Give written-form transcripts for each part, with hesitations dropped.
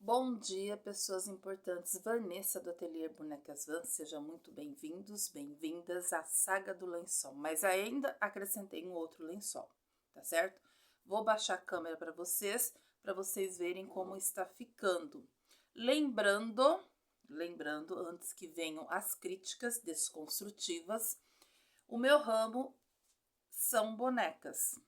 Bom dia, pessoas importantes. Vanessa do Ateliê Bonecas Van, sejam muito bem-vindos, bem-vindas à saga do lençol. Mas ainda acrescentei um outro lençol, tá certo? Vou baixar a câmera para vocês verem como está ficando. Lembrando, antes que venham as críticas desconstrutivas, o meu ramo são bonecas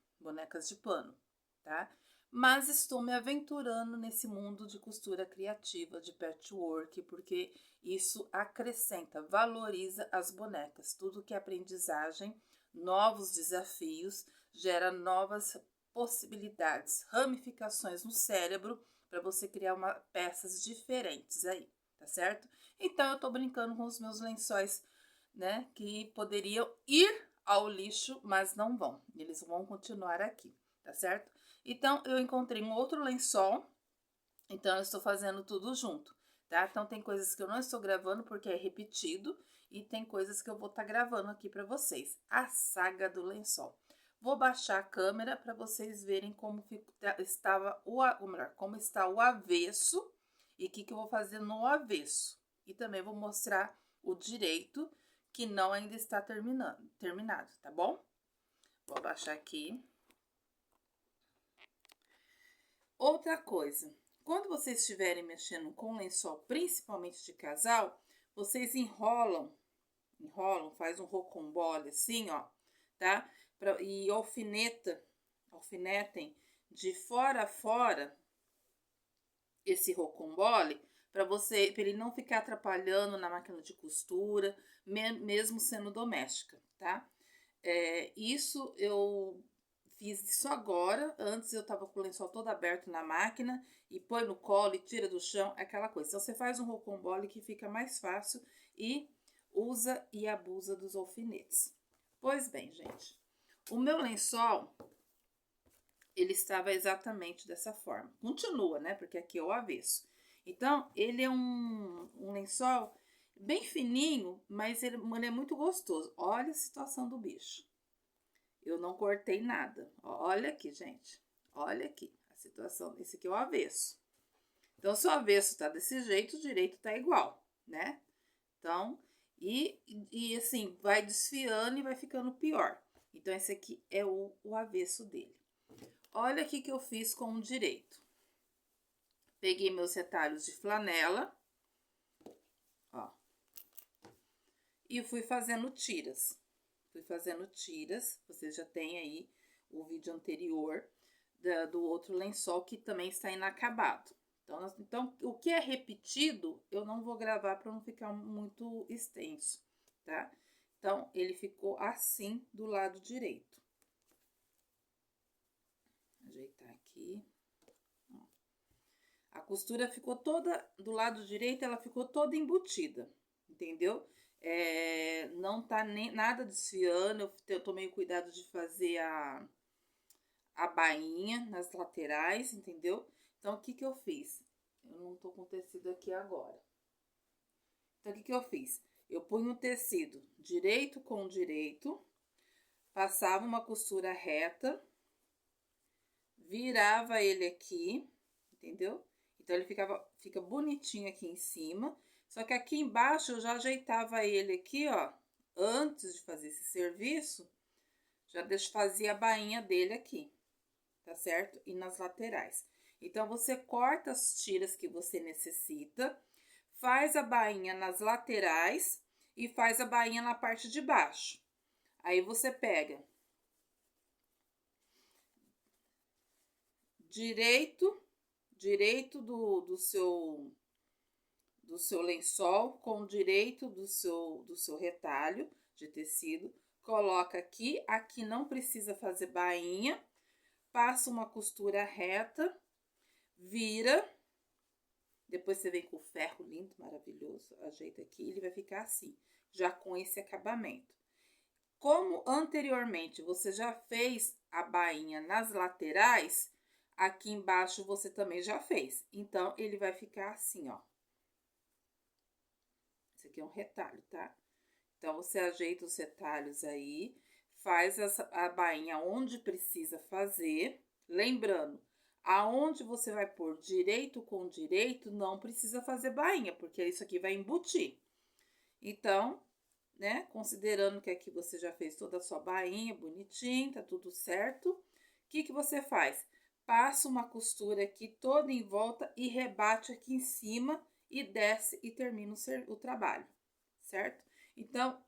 de pano, tá? Mas estou me aventurando nesse mundo de costura criativa, de patchwork, porque isso acrescenta, valoriza as bonecas. Tudo que é aprendizagem, novos desafios, gera novas possibilidades, ramificações no cérebro para você criar peças diferentes aí, tá certo? Então eu tô brincando com os meus lençóis, né, que poderiam ir ao lixo, mas não vão. Eles vão continuar aqui, tá certo? Então, eu encontrei um outro lençol, então eu estou fazendo tudo junto, tá? Então, tem coisas que eu não estou gravando porque é repetido e tem coisas que eu vou estar gravando aqui para vocês. A saga do lençol. Vou baixar a câmera para vocês verem como como está o avesso e o que eu vou fazer no avesso. E também vou mostrar o direito que não ainda está terminado, tá bom? Vou abaixar aqui. Outra coisa, quando vocês estiverem mexendo com lençol, principalmente de casal, vocês enrolam, faz um rocambole assim, ó, tá? E alfinetem de fora a fora esse rocambole para ele não ficar atrapalhando na máquina de costura, mesmo sendo doméstica, tá? Isso eu fiz isso agora. Antes eu tava com o lençol todo aberto na máquina e põe no colo e tira do chão, aquela coisa. Então você faz um rocambole que fica mais fácil e usa e abusa dos alfinetes. Pois bem, gente, o meu lençol ele estava exatamente dessa forma. Continua, né? Porque aqui é o avesso. Então, ele é um lençol bem fininho, mas ele é muito gostoso. Olha a situação do bicho. Eu não cortei nada. Olha aqui, gente. Olha aqui a situação. Esse aqui é o avesso. Então, se o avesso tá desse jeito, o direito tá igual, né? Então, e assim, vai desfiando e vai ficando pior. Então, esse aqui é o avesso dele. Olha aqui que eu fiz com o direito. Peguei meus retalhos de flanela, ó, e fui fazendo tiras. Vocês já têm aí o vídeo anterior do outro lençol que também está inacabado. Então, o que é repetido, eu não vou gravar para não ficar muito extenso, tá? Então, ele ficou assim do lado direito. Ajeitar aqui. A costura ficou toda, do lado direito, ela ficou toda embutida, entendeu? Não tá nem nada desfiando, eu tomei cuidado de fazer a bainha nas laterais, entendeu? Então, o que eu fiz? Eu não tô com tecido aqui agora. Então, o que eu fiz? Eu punho o tecido direito com direito, passava uma costura reta, virava ele aqui, entendeu? Então, ele fica bonitinho aqui em cima. Só que aqui embaixo eu já ajeitava ele aqui, ó. Antes de fazer esse serviço, já fazia a bainha dele aqui, tá certo? E nas laterais. Então, você corta as tiras que você necessita, faz a bainha nas laterais e faz a bainha na parte de baixo. Aí, você pega direito do seu lençol com o direito do seu retalho de tecido, coloca aqui não precisa fazer bainha, passa uma costura reta, vira, depois você vem com o ferro lindo, maravilhoso, ajeita aqui, ele vai ficar assim, já com esse acabamento. Como anteriormente você já fez a bainha nas laterais, aqui embaixo você também já fez. Então, ele vai ficar assim, ó. Esse aqui é um retalho, tá? Então, você ajeita os retalhos aí, faz a bainha onde precisa fazer. Lembrando, Aonde você vai pôr direito com direito, não precisa fazer bainha, porque isso aqui vai embutir. Então, né, considerando que aqui você já fez toda a sua bainha bonitinha, tá tudo certo, o que que você faz? Passa uma costura aqui toda em volta e rebate aqui em cima e desce e termina o trabalho, certo? Então,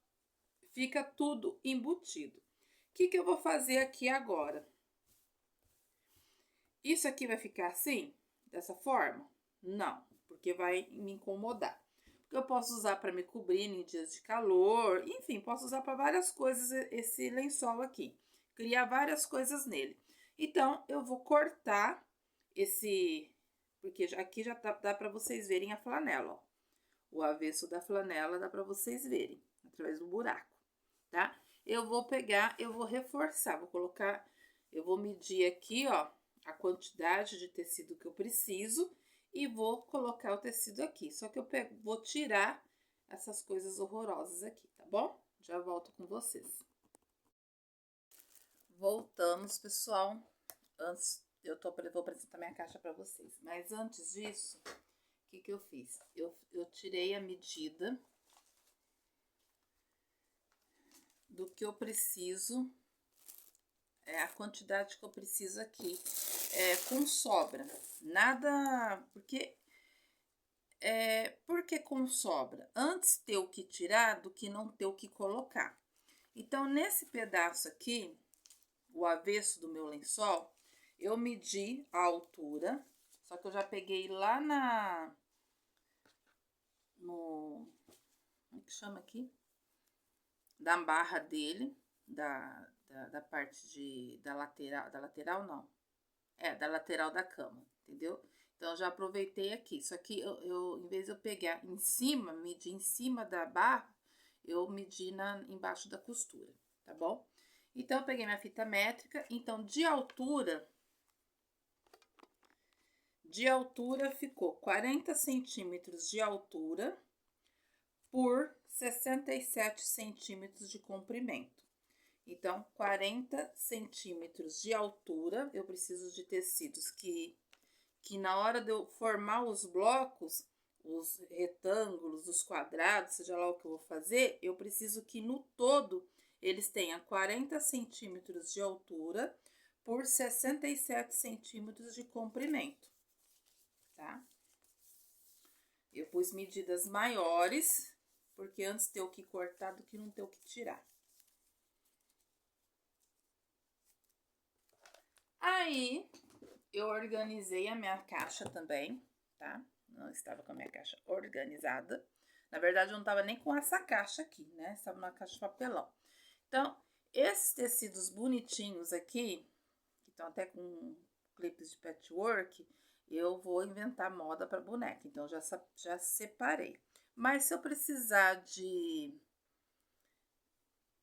fica tudo embutido. O que que eu vou fazer aqui agora? Isso aqui vai ficar assim, dessa forma? Não, porque vai me incomodar. Porque eu posso usar para me cobrir em dias de calor, enfim, posso usar para várias coisas esse lençol aqui. Criar várias coisas nele. Então, eu vou cortar esse, porque aqui já dá para vocês verem a flanela, ó. O avesso da flanela dá para vocês verem, através do buraco, tá? Eu vou pegar, eu vou reforçar, vou colocar, eu vou medir aqui, ó, a quantidade de tecido que eu preciso e vou colocar o tecido aqui. Só que eu vou tirar essas coisas horrorosas aqui, tá bom? Já volto com vocês. Voltamos, pessoal. Antes, vou apresentar minha caixa para vocês. Mas antes disso, o que que eu fiz? Eu tirei a medida do que eu preciso, a quantidade que eu preciso aqui, com sobra. Nada, por que com sobra? Antes ter o que tirar do que não ter o que colocar. Então, nesse pedaço aqui, o avesso do meu lençol, eu medi a altura, só que eu já peguei lá como é que chama aqui? Da barra dele, da parte da lateral não, da lateral da cama, entendeu? Então, eu já aproveitei aqui, só que em vez de eu pegar em cima, medir em cima da barra, eu medi embaixo da costura, tá bom? Então, eu peguei minha fita métrica, então, de altura ficou 40 centímetros de altura por 67 centímetros de comprimento. Então, 40 centímetros de altura, eu preciso de tecidos que na hora de eu formar os blocos, os retângulos, os quadrados, seja lá o que eu vou fazer, eu preciso que no todo eles tenham 40 centímetros de altura por 67 centímetros de comprimento, tá? Eu pus medidas maiores, porque antes ter o que cortar do que não ter o que tirar. Aí, eu organizei a minha caixa também, tá? Não estava com a minha caixa organizada. Na verdade, eu não estava nem com essa caixa aqui, né? Estava numa caixa de papelão. Então, esses tecidos bonitinhos aqui, que estão até com clipes de patchwork, eu vou inventar moda para boneca. Então, já separei. Mas se eu precisar de...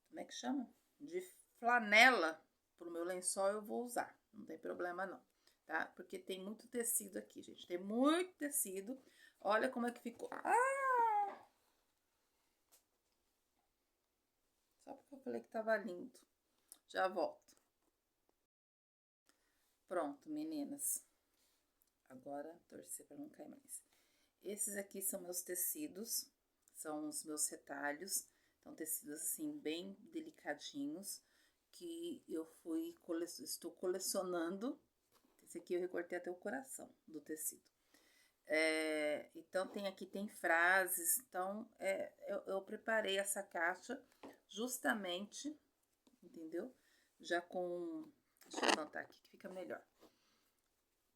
como é que chama? De flanela pro meu lençol, eu vou usar. Não tem problema, não. Tá? Porque tem muito tecido aqui, gente. Tem muito tecido. Olha como é que ficou. Ah! Só porque eu falei que tava lindo. Já volto. Pronto, meninas. Agora, torcer para não cair mais. Esses aqui são meus tecidos. São os meus retalhos. Então, tecidos assim, bem delicadinhos. Que eu estou colecionando. Esse aqui eu recortei até o coração do tecido. Então, tem frases. Então, eu preparei essa caixa justamente, entendeu? Já com... deixa eu levantar aqui que fica melhor.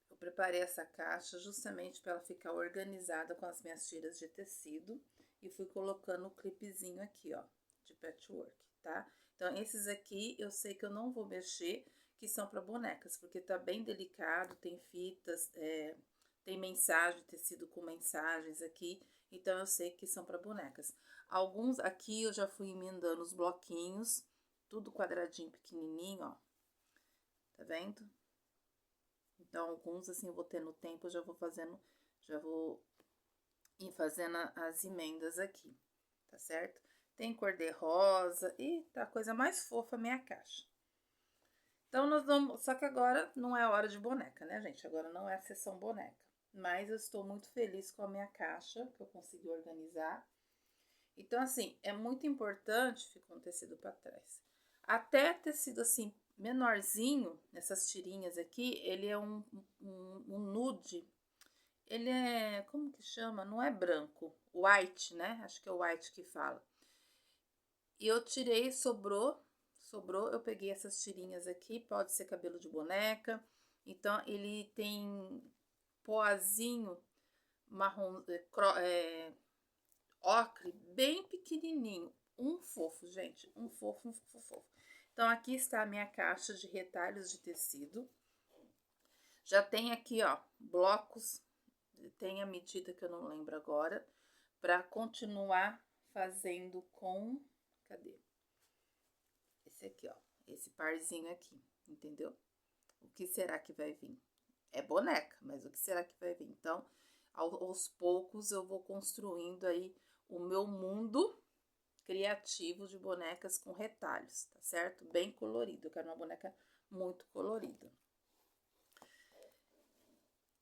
Eu preparei essa caixa justamente para ela ficar organizada com as minhas tiras de tecido. E fui colocando o clipezinho aqui, ó, de patchwork, tá? Então, esses aqui eu sei que eu não vou mexer, que são para bonecas, porque tá bem delicado, tem fitas, tem mensagem, tecido com mensagens aqui, então eu sei que são para bonecas. Alguns aqui eu já fui emendando os bloquinhos, tudo quadradinho pequenininho, ó. Tá vendo? Então, alguns assim eu vou ter no tempo, eu já vou ir fazendo as emendas aqui, tá certo? Tem cor de rosa e tá a coisa mais fofa a minha caixa. Então, nós vamos... Só que agora não é hora de boneca, né, gente? Agora não é a sessão boneca. Mas eu estou muito feliz com a minha caixa, que eu consegui organizar. Então, assim, é muito importante... Ficou um tecido para trás. Até tecido, assim, menorzinho, nessas tirinhas aqui, ele é um nude. Ele é... Como que chama? Não é branco. White, né? Acho que é o white que fala. E eu tirei, sobrou, eu peguei essas tirinhas aqui, pode ser cabelo de boneca. Então, ele tem poazinho marrom, ocre, bem pequenininho. Um fofo, gente, um fofo, um fofo, fofo. Então, aqui está a minha caixa de retalhos de tecido. Já tem aqui, ó, blocos, tem a medida que eu não lembro agora, para continuar fazendo com... Cadê? Esse aqui, ó, esse parzinho aqui, entendeu? O que será que vai vir? É boneca, mas o que será que vai vir? Então, aos poucos eu vou construindo aí o meu mundo criativo de bonecas com retalhos, tá certo? Bem colorido, eu quero uma boneca muito colorida.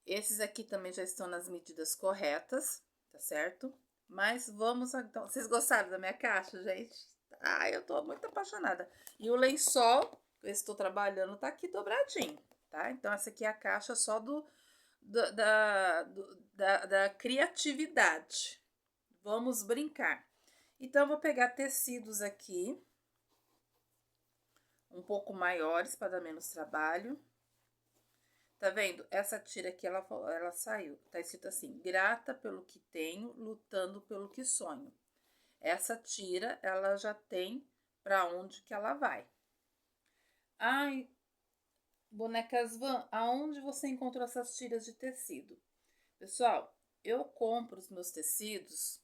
Esses aqui também já estão nas medidas corretas, tá certo? Mas vamos então. Vocês gostaram da minha caixa, gente? Ah, eu tô muito apaixonada. E o lençol que eu estou trabalhando tá aqui dobradinho, tá? Então, essa aqui é a caixa só da criatividade. Vamos brincar. Então, eu vou pegar tecidos aqui, um pouco maiores para dar menos trabalho. Tá vendo? Essa tira aqui, ela saiu. Tá escrito assim: grata pelo que tenho, lutando pelo que sonho. Essa tira, ela já tem para onde que ela vai. Ai, bonecas Van, aonde você encontrou essas tiras de tecido? Pessoal, eu compro os meus tecidos,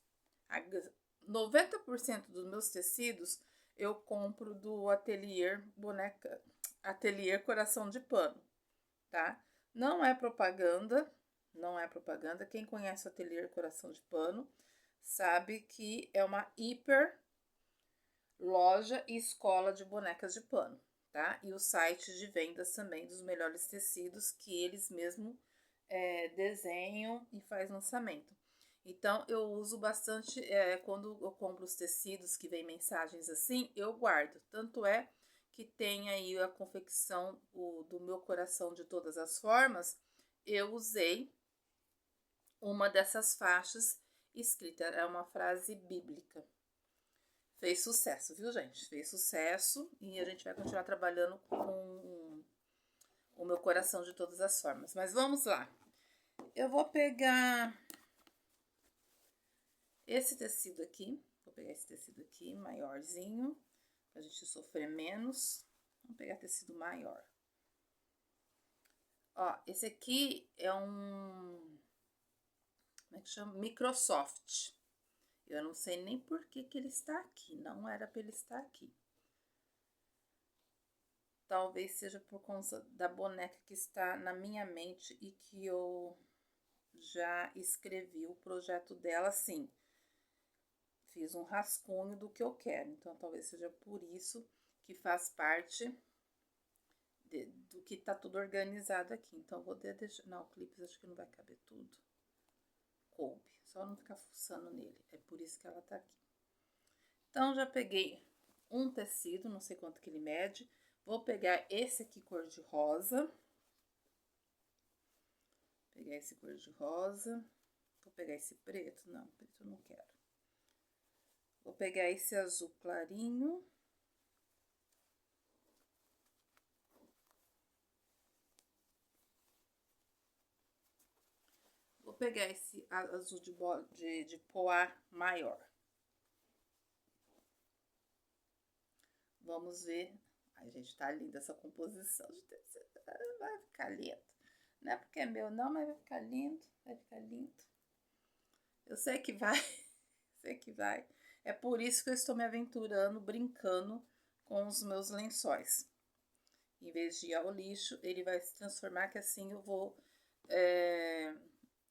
90% dos meus tecidos eu compro do Atelier Boneca, Atelier Coração de Pano, tá? Não é propaganda, não é propaganda. Quem conhece o Atelier Coração de Pano sabe que é uma hiper loja e escola de bonecas de pano, tá? E o site de vendas também dos melhores tecidos que eles mesmo desenham e faz lançamento. Então, eu uso bastante, quando eu compro os tecidos que vem mensagens assim, eu guardo. Tanto é que tem aí a confecção do meu coração de todas as formas, eu usei uma dessas faixas escrita, é uma frase bíblica. Fez sucesso, viu, gente? Fez sucesso e a gente vai continuar trabalhando com o meu coração de todas as formas. Mas vamos lá. Eu vou pegar esse tecido aqui, vou pegar esse tecido aqui, maiorzinho, pra gente sofrer menos. Vamos pegar tecido maior. Ó, esse aqui é um... Como é que chama? Microsoft. Eu não sei nem por que ele está aqui, não era pra ele estar aqui. Talvez seja por conta da boneca que está na minha mente e que eu já escrevi o projeto dela, sim. Fiz um rascunho do que eu quero, então talvez seja por isso que faz parte do que tá tudo organizado aqui. Então, vou deixar... Não, o clipe acho que não vai caber tudo. Coube, só não ficar fuçando nele. É por isso que ela tá aqui. Então, já peguei um tecido, não sei quanto que ele mede. Vou pegar esse aqui cor de rosa. Pegar esse cor de rosa. Vou pegar esse preto. Não, preto eu não quero. Vou pegar esse azul clarinho. Vou pegar esse azul de poá maior. Vamos ver. Ai, gente, tá linda essa composição de tecido. Vai ficar lindo. Não é porque é meu não, mas vai ficar lindo. Vai ficar lindo. Eu sei que vai. Sei que vai. É por isso que eu estou me aventurando, brincando com os meus lençóis. Em vez de ir ao lixo, ele vai se transformar, que assim eu vou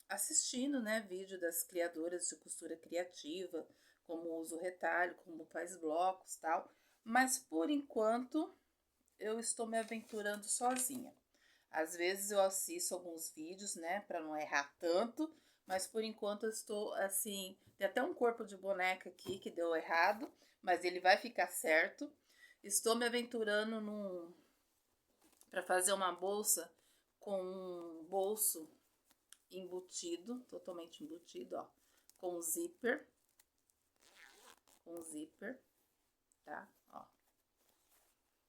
assistindo, né, vídeo das criadoras de costura criativa, como usa o retalho, como faz blocos, tal. Mas por enquanto eu estou me aventurando sozinha. Às vezes eu assisto alguns vídeos, né, para não errar tanto, mas por enquanto eu estou assim, tem até um corpo de boneca aqui que deu errado, mas ele vai ficar certo. Estou me aventurando para fazer uma bolsa com um bolso embutido, totalmente embutido, ó, com zíper, tá? Ó.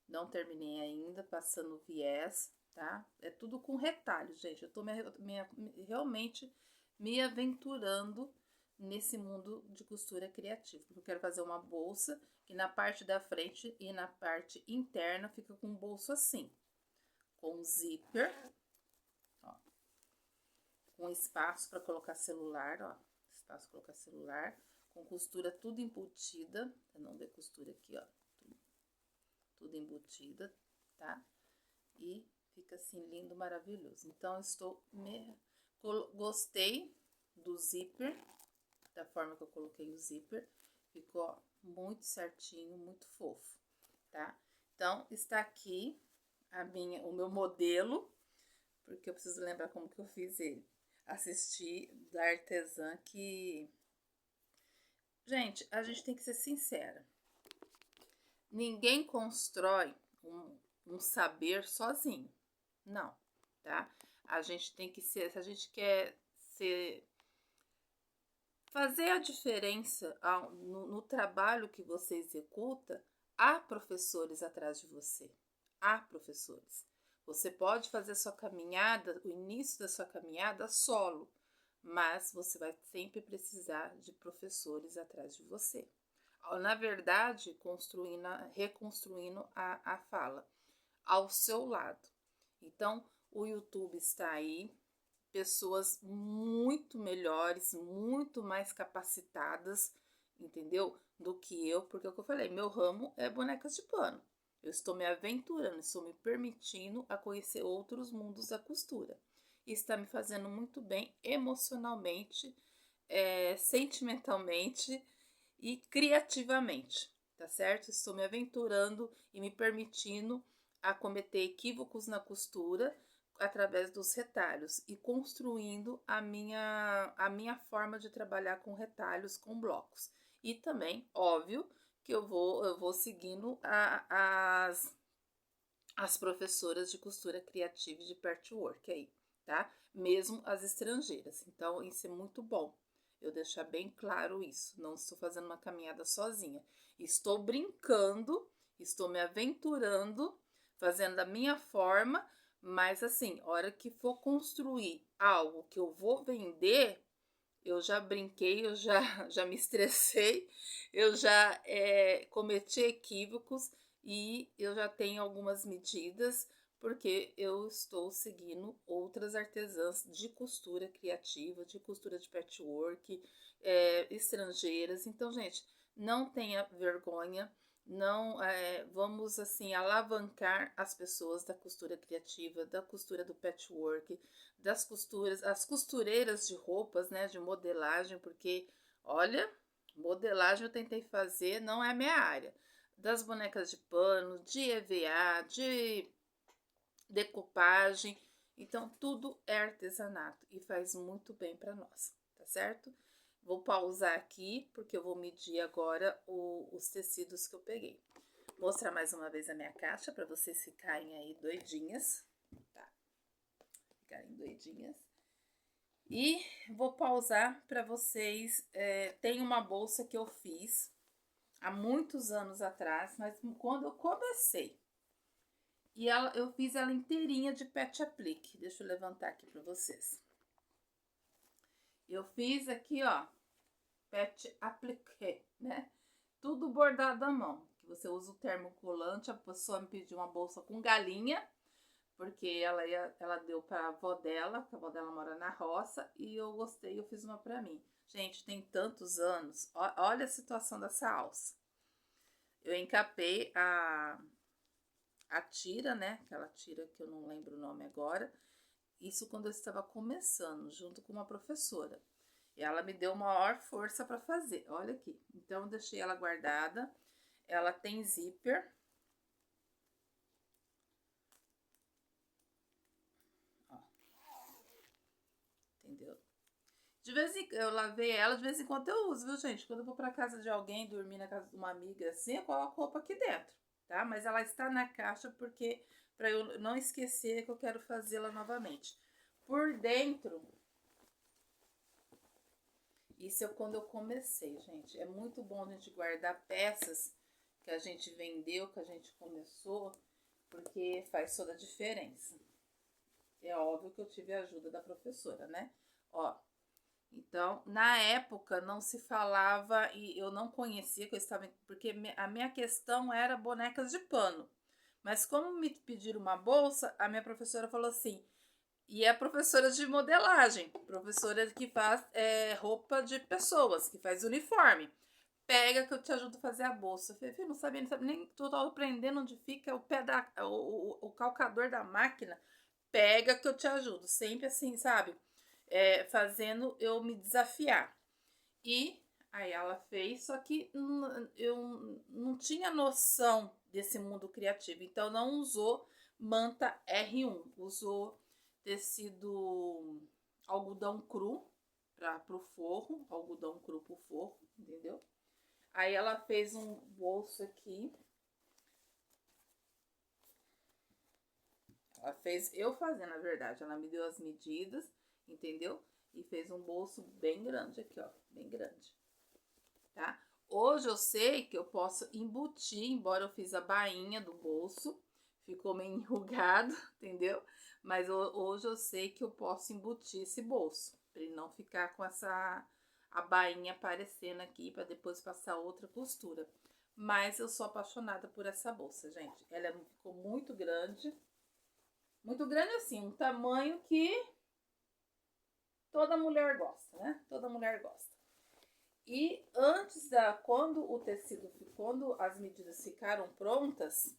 Não terminei ainda, passando o viés, tá? É tudo com retalho, gente. Eu tô realmente me aventurando nesse mundo de costura criativa. Eu quero fazer uma bolsa que na parte da frente e na parte interna fica com um bolso assim, com zíper, ó, com espaço para colocar celular, ó, espaço para colocar celular, com costura tudo embutida, pra não ver costura aqui, ó, tudo embutida, tá? E fica assim lindo, maravilhoso. Então, gostei do zíper, da forma que eu coloquei o zíper, ficou ó, muito certinho, muito fofo, tá? Então, está aqui o meu modelo, porque eu preciso lembrar como que eu fiz ele. Assisti da artesã que... Gente, a gente tem que ser sincera. Ninguém constrói um saber sozinho. Não, tá? A gente tem que ser, se a gente quer fazer a diferença no trabalho que você executa, há professores atrás de você. Há professores. Você pode fazer sua caminhada, o início da sua caminhada solo, mas você vai sempre precisar de professores atrás de você. Na verdade, reconstruindo a fala ao seu lado. Então, o YouTube está aí, pessoas muito melhores, muito mais capacitadas, entendeu? Do que eu, porque é o que eu falei, meu ramo é bonecas de pano. Eu estou me aventurando, estou me permitindo a conhecer outros mundos da costura. E está me fazendo muito bem emocionalmente, sentimentalmente e criativamente, tá certo? Estou me aventurando e me permitindo a cometer equívocos na costura através dos retalhos e construindo a minha forma de trabalhar com retalhos, com blocos. E também, óbvio, que eu vou seguindo as professoras de costura criativa e de patchwork aí, tá? Mesmo as estrangeiras. Então, isso é muito bom. Eu deixar bem claro isso. Não estou fazendo uma caminhada sozinha. Estou brincando, estou me aventurando, fazendo da minha forma, mas assim, hora que for construir algo que eu vou vender, eu já brinquei, eu já me estressei, eu já cometi equívocos e eu já tenho algumas medidas, porque eu estou seguindo outras artesãs de costura criativa, de costura de patchwork, estrangeiras. Então, gente, não tenha vergonha, não vamos assim alavancar as pessoas da costura criativa, da costura do patchwork, das costuras, as costureiras de roupas, né, de modelagem, porque olha, modelagem eu tentei fazer, não é a minha área. Das bonecas de pano, de EVA, de decupagem, então tudo é artesanato e faz muito bem para nós, tá certo? Vou pausar aqui porque eu vou medir agora os tecidos que eu peguei. Vou mostrar mais uma vez a minha caixa para vocês ficarem aí doidinhas, tá? Ficarem doidinhas. E vou pausar para vocês. Tem uma bolsa que eu fiz há muitos anos atrás, mas quando eu comecei. E eu fiz ela inteirinha de patch applique. Deixa eu levantar aqui para vocês. Eu fiz aqui, ó, patch applique, né? Tudo bordado à mão. Que você usa o termocolante. A pessoa me pediu uma bolsa com galinha, porque ela deu para a avó dela, que a avó dela mora na roça, e eu gostei, eu fiz uma para mim. Gente, tem tantos anos. Olha a situação dessa alça. Eu encapei a tira, né? Aquela tira que eu não lembro o nome agora. Isso quando eu estava começando, junto com uma professora. E ela me deu maior força para fazer. Olha aqui. Então, eu deixei ela guardada. Ela tem zíper. entendeu? De vez em quando eu lavei ela, de vez em quando eu uso, viu, gente? Quando eu vou pra casa de alguém, dormir na casa de uma amiga assim, eu coloco roupa aqui dentro, tá? Mas ela está na caixa porque, pra eu não esquecer que eu quero fazê-la novamente. Por dentro, isso é quando eu comecei, gente. É muito bom a gente guardar peças que a gente vendeu, que a gente começou, porque faz toda a diferença. É óbvio que eu tive a ajuda da professora, né? Ó, então, na época não se falava e eu não conhecia que eu estava, porque a minha questão era bonecas de pano. Mas como me pediram uma bolsa, a minha professora falou assim, e é professora de modelagem, professora que faz roupa de pessoas, que faz uniforme. Pega que eu te ajudo a fazer a bolsa. Eu falei, filho, não sabia nem tô aprendendo onde fica o pé o calcador da máquina. Pega que eu te ajudo. Sempre assim, sabe? Fazendo eu me desafiar. E aí ela fez, só que eu não tinha noção desse mundo criativo. Então não usou manta R1. Usou tecido algodão cru para o forro. Algodão cru pro forro, entendeu? Aí ela fez um bolso aqui. Ela fez, eu fazendo, na verdade. Ela me deu as medidas, entendeu? E fez um bolso bem grande aqui, ó. Bem grande. Tá? Hoje eu sei que eu posso embutir, embora eu fiz a bainha do bolso. Ficou meio enrugado, entendeu? Mas hoje eu sei que eu posso embutir esse bolso. Pra ele não ficar com a bainha aparecendo aqui, para depois passar outra costura. Mas eu sou apaixonada por essa bolsa, gente. Ela ficou muito grande. Muito grande assim, um tamanho que toda mulher gosta, né? Toda mulher gosta. E antes quando o tecido, quando as medidas ficaram prontas,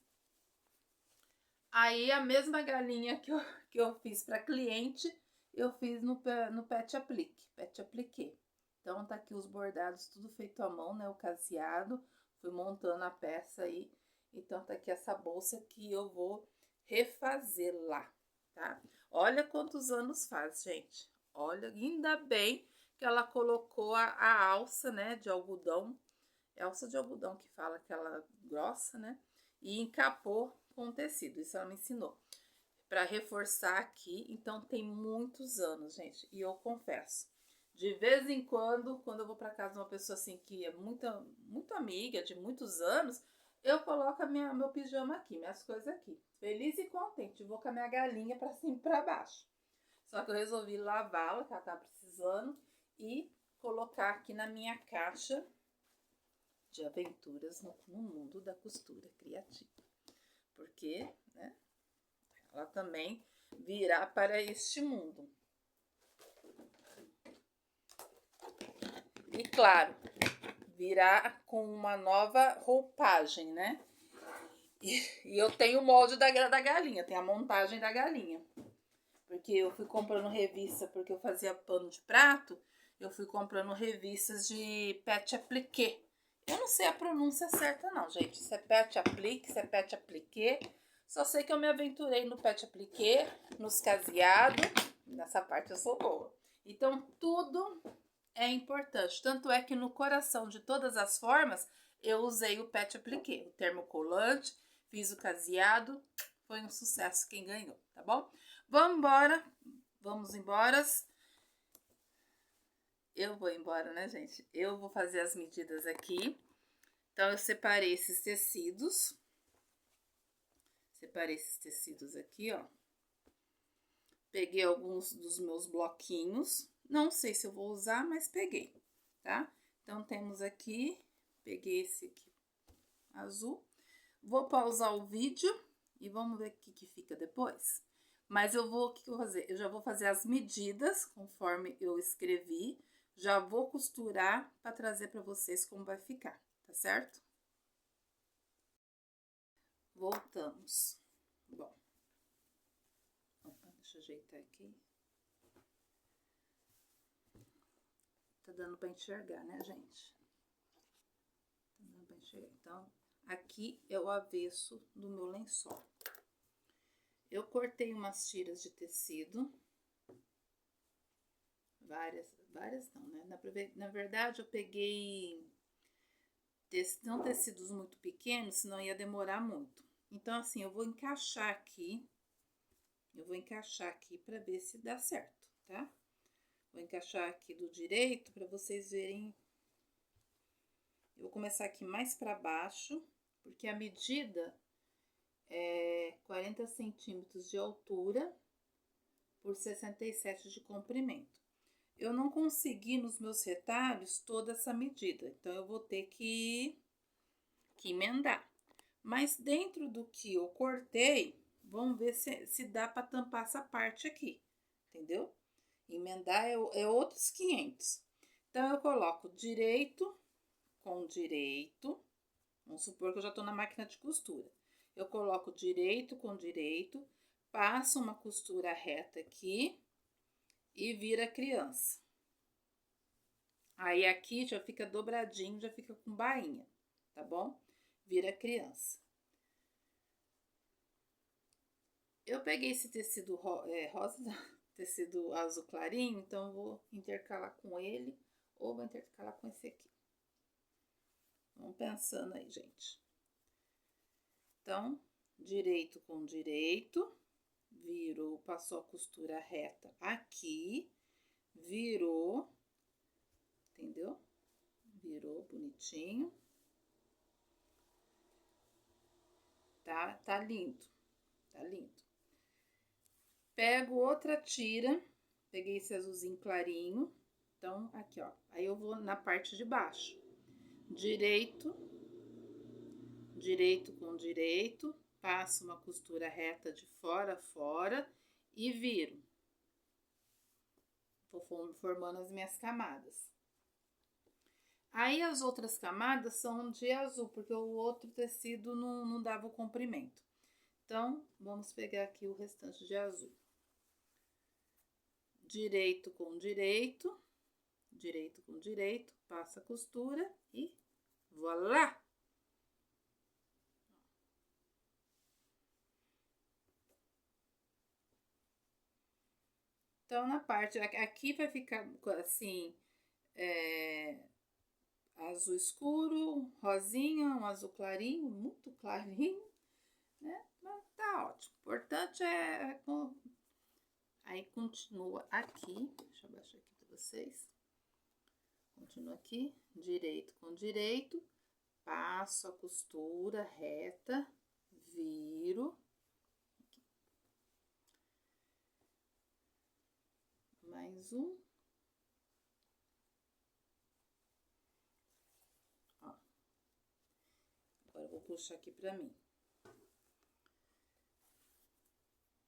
aí a mesma galinha que eu fiz para cliente, eu fiz no pet appliqué. Então tá aqui os bordados, tudo feito à mão, né? O caseado, fui montando a peça aí. Então tá aqui essa bolsa que eu vou refazer lá, tá? Olha quantos anos faz, gente. Olha, ainda bem que ela colocou a alça, né, de algodão. É alça de algodão que fala, aquela grossa, né? E encapou com tecido. Isso ela me ensinou. Para reforçar aqui. Então tem muitos anos, gente. E eu confesso, de vez em quando eu vou para casa de uma pessoa assim que é muito amiga, de muitos anos, eu coloco meu pijama aqui, minhas coisas aqui. Feliz e contente. Vou com a minha galinha para cima e para baixo. Só que eu resolvi lavá-la, que ela tá precisando, e colocar aqui na minha caixa de aventuras no mundo da costura criativa. Porque, né, ela também virá para este mundo. E claro, virá com uma nova roupagem, né? E eu tenho o molde da galinha, tem a montagem da galinha. Porque eu fui comprando revista, porque eu fazia pano de prato, eu fui comprando revistas de pet appliqué. Eu não sei a pronúncia certa não, gente. Se é pet applique, se é pet appliqué. Só sei que eu me aventurei no pet appliqué, nos caseados. Nessa parte eu sou boa. Então, tudo é importante. Tanto é que no coração de todas as formas, eu usei o pet appliqué. O termocolante, fiz o caseado. Foi um sucesso quem ganhou, tá bom? Vamos embora. Vamos embora. Eu vou embora, né, gente? Eu vou fazer as medidas aqui. Então, eu separei esses tecidos. Separei esses tecidos aqui, ó. Peguei alguns dos meus bloquinhos. Não sei se eu vou usar, mas peguei, tá? Então, temos aqui. Peguei esse aqui azul. Vou pausar o vídeo e vamos ver o que fica depois. Mas o que eu vou fazer? Eu já vou fazer as medidas conforme eu escrevi. Já vou costurar para trazer para vocês como vai ficar, tá certo? Voltamos. Bom. Opa, deixa eu ajeitar aqui. Tá dando para enxergar, né, gente? Tá dando para enxergar. Então, aqui é o avesso do meu lençol. Eu cortei umas tiras de tecido. várias não, né? Na verdade, eu peguei não tecidos muito pequenos, senão ia demorar muito. Então, assim, eu vou encaixar aqui para ver se dá certo, tá? Vou encaixar aqui do direito para vocês verem. Eu vou começar aqui mais para baixo, porque a medida é 40 centímetros de altura por 67 de comprimento. Eu não consegui nos meus retalhos toda essa medida, então eu vou ter que emendar. Mas dentro do que eu cortei, vamos ver se dá para tampar essa parte aqui, entendeu? Emendar é outros 500. Então, eu coloco direito com direito. Vamos supor que eu já tô na máquina de costura. Eu coloco direito com direito, passo uma costura reta aqui e vira criança. Aí, aqui já fica dobradinho, já fica com bainha, tá bom? Vira criança. Eu peguei esse tecido rosa, tecido azul clarinho, então eu vou intercalar com ele ou vou intercalar com esse aqui. Vamos pensando aí, gente. Então, direito com direito, virou, passou a costura reta aqui, virou, entendeu? Virou bonitinho. Tá lindo, tá lindo. Pego outra tira, peguei esse azulzinho clarinho, então, aqui, ó. Aí, eu vou na parte de baixo. Direito com direito, passo uma costura reta de fora a fora e viro. Vou formando as minhas camadas. Aí, as outras camadas são de azul, porque o outro tecido não dava o comprimento. Então, vamos pegar aqui o restante de azul. Direito com direito, passa a costura e voilá! Então, na parte, aqui vai ficar assim, azul escuro, rosinha, um azul clarinho, muito clarinho, né? Mas tá ótimo. O importante aí continua aqui, deixa eu baixar aqui para vocês. Continua aqui, direito com direito, passo a costura reta, viro. Mais um. Ó. Agora eu vou puxar aqui pra mim.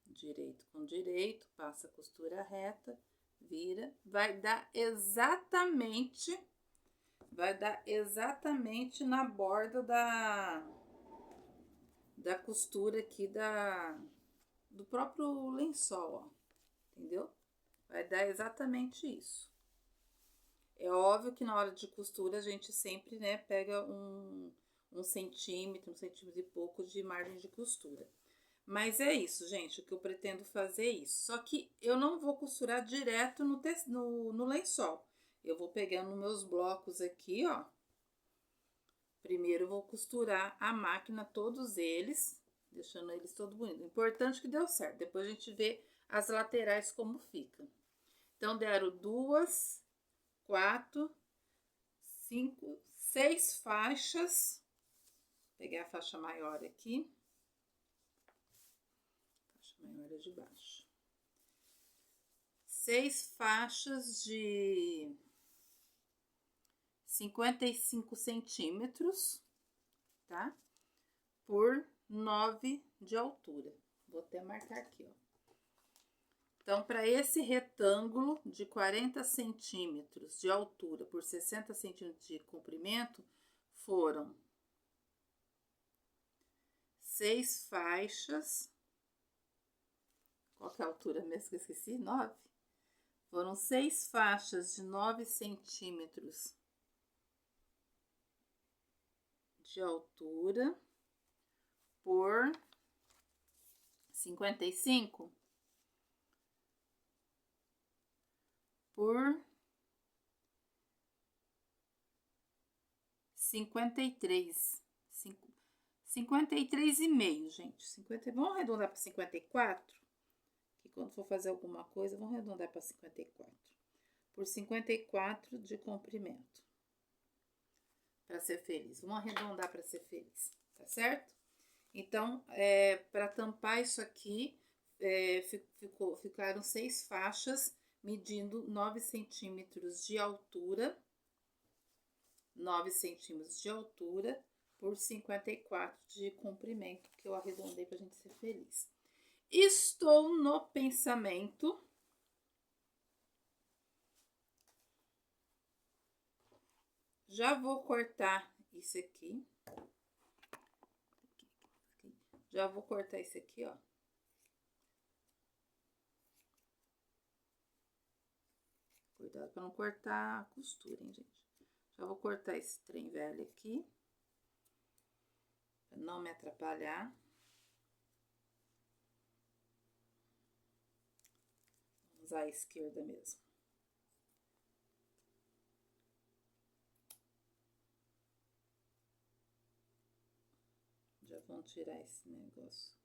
Direito com direito, passa a costura reta, vira. Vai dar exatamente na borda da costura aqui do próprio lençol, ó. Entendeu? Vai dar exatamente isso. É óbvio que na hora de costura a gente sempre, né, pega um centímetro e pouco de margem de costura. Mas é isso, gente, o que eu pretendo fazer é isso. Só que eu não vou costurar direto no lençol. Eu vou pegando meus blocos aqui, ó. Primeiro eu vou costurar a máquina, todos eles, deixando eles todo bonito. Importante que deu certo, depois a gente vê as laterais como fica. Então, deram 2, 4, 5, 6 faixas. Peguei a faixa maior aqui. Faixa maior é de baixo. 6 faixas de 55 centímetros, tá? Por 9 de altura. Vou até marcar aqui, ó. Então, para esse retângulo de 40 centímetros de altura por 60 centímetros de comprimento, foram 6 faixas. Qual que é a altura mesmo que eu esqueci? 9. Foram 6 faixas de 9 centímetros de altura por 55 por 53. 53,5, gente. 50, vamos arredondar para 54? Que quando for fazer alguma coisa, vamos arredondar para 54. Por 54 de comprimento. Para ser feliz. Vamos arredondar para ser feliz, tá certo? Então, para tampar isso aqui, ficaram 6 faixas, medindo 9 centímetros de altura. 9 centímetros de altura por 54 de comprimento, que eu arredondei pra gente ser feliz. Estou no pensamento já vou cortar isso aqui. Já vou cortar isso aqui, ó. Cuidado pra não cortar a costura, hein, gente? Já vou cortar esse trem velho aqui. Pra não me atrapalhar. Vou usar a esquerda mesmo. Já vão tirar esse negócio.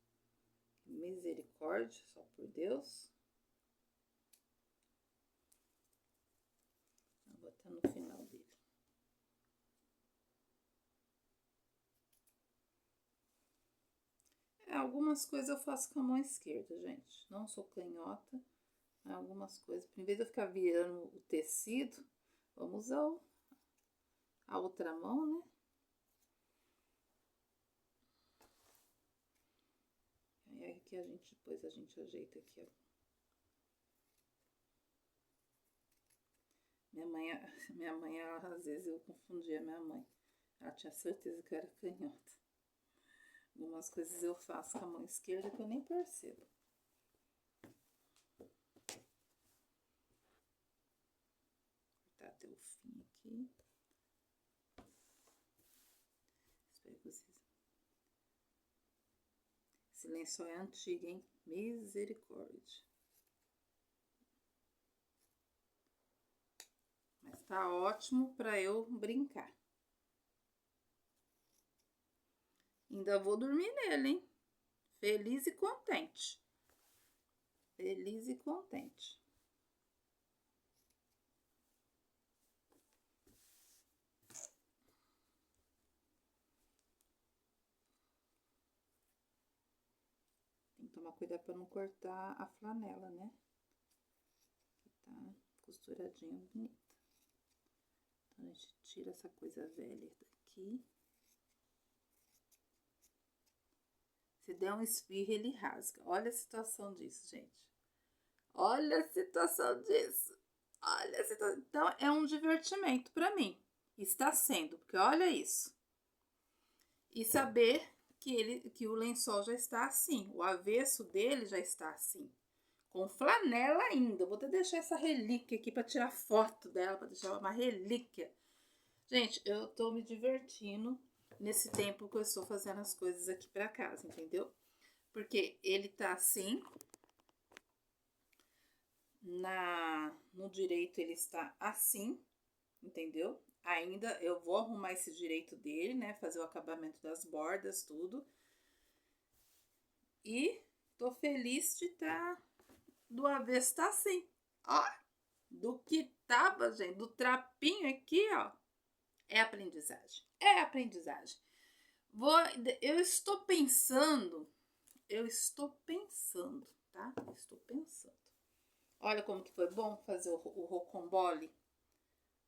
Misericórdia, só por Deus. Vou botar no final dele. Algumas coisas eu faço com a mão esquerda, gente. Não sou canhota. Algumas coisas. Em vez de eu ficar virando o tecido, vamos usar a outra mão, né? E aí que depois a gente ajeita aqui, ó. Minha mãe, às vezes eu confundia minha mãe. Ela tinha certeza que eu era canhota. Algumas coisas eu faço com a mão esquerda que eu nem percebo. Cortar até o fim aqui. Espero que vocês... Esse lençol é antigo, hein? Misericórdia. Mas tá ótimo pra eu brincar. Ainda vou dormir nele, hein? Feliz e contente. Feliz e contente. Tem que tomar cuidado para não cortar a flanela, né? Que tá costuradinha, bonita. Então, a gente tira essa coisa velha daqui. Se der um espirro, ele rasga. Olha a situação disso, gente. Olha a situação disso. Olha a situação. Então, é um divertimento para mim. Está sendo, porque olha isso. E saber que o lençol já está assim. O avesso dele já está assim. Com flanela ainda. Vou até deixar essa relíquia aqui para tirar foto dela, para deixar uma relíquia. Gente, eu tô me divertindo nesse tempo que eu estou fazendo as coisas aqui para casa, entendeu? Porque ele tá assim. No direito ele está assim, entendeu? Ainda eu vou arrumar esse direito dele, né? Fazer o acabamento das bordas, tudo. E tô feliz de estar do avesso tá assim. Ó, do que tava, gente, do trapinho aqui, ó. É aprendizagem. É aprendizagem. Eu estou pensando, tá? Estou pensando. Olha como que foi bom fazer o rocambole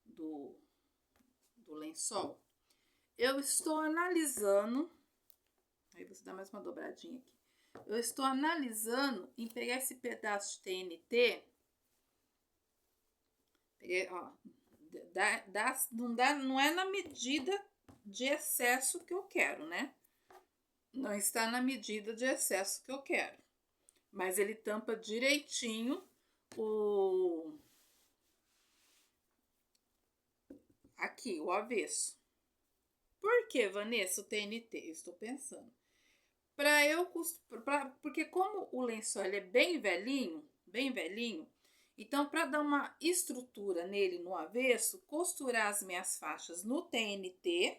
do lençol. Eu estou analisando, aí você dá mais uma dobradinha aqui. Eu estou analisando em pegar esse pedaço de TNT, peguei, ó, não é na medida de excesso que eu quero, né? Não está na medida de excesso que eu quero. Mas ele tampa direitinho aqui, o avesso. Por que, Vanessa, o TNT? Eu estou pensando. Porque como o lençol é bem velhinho, Então, para dar uma estrutura nele no avesso, costurar as minhas faixas no TNT,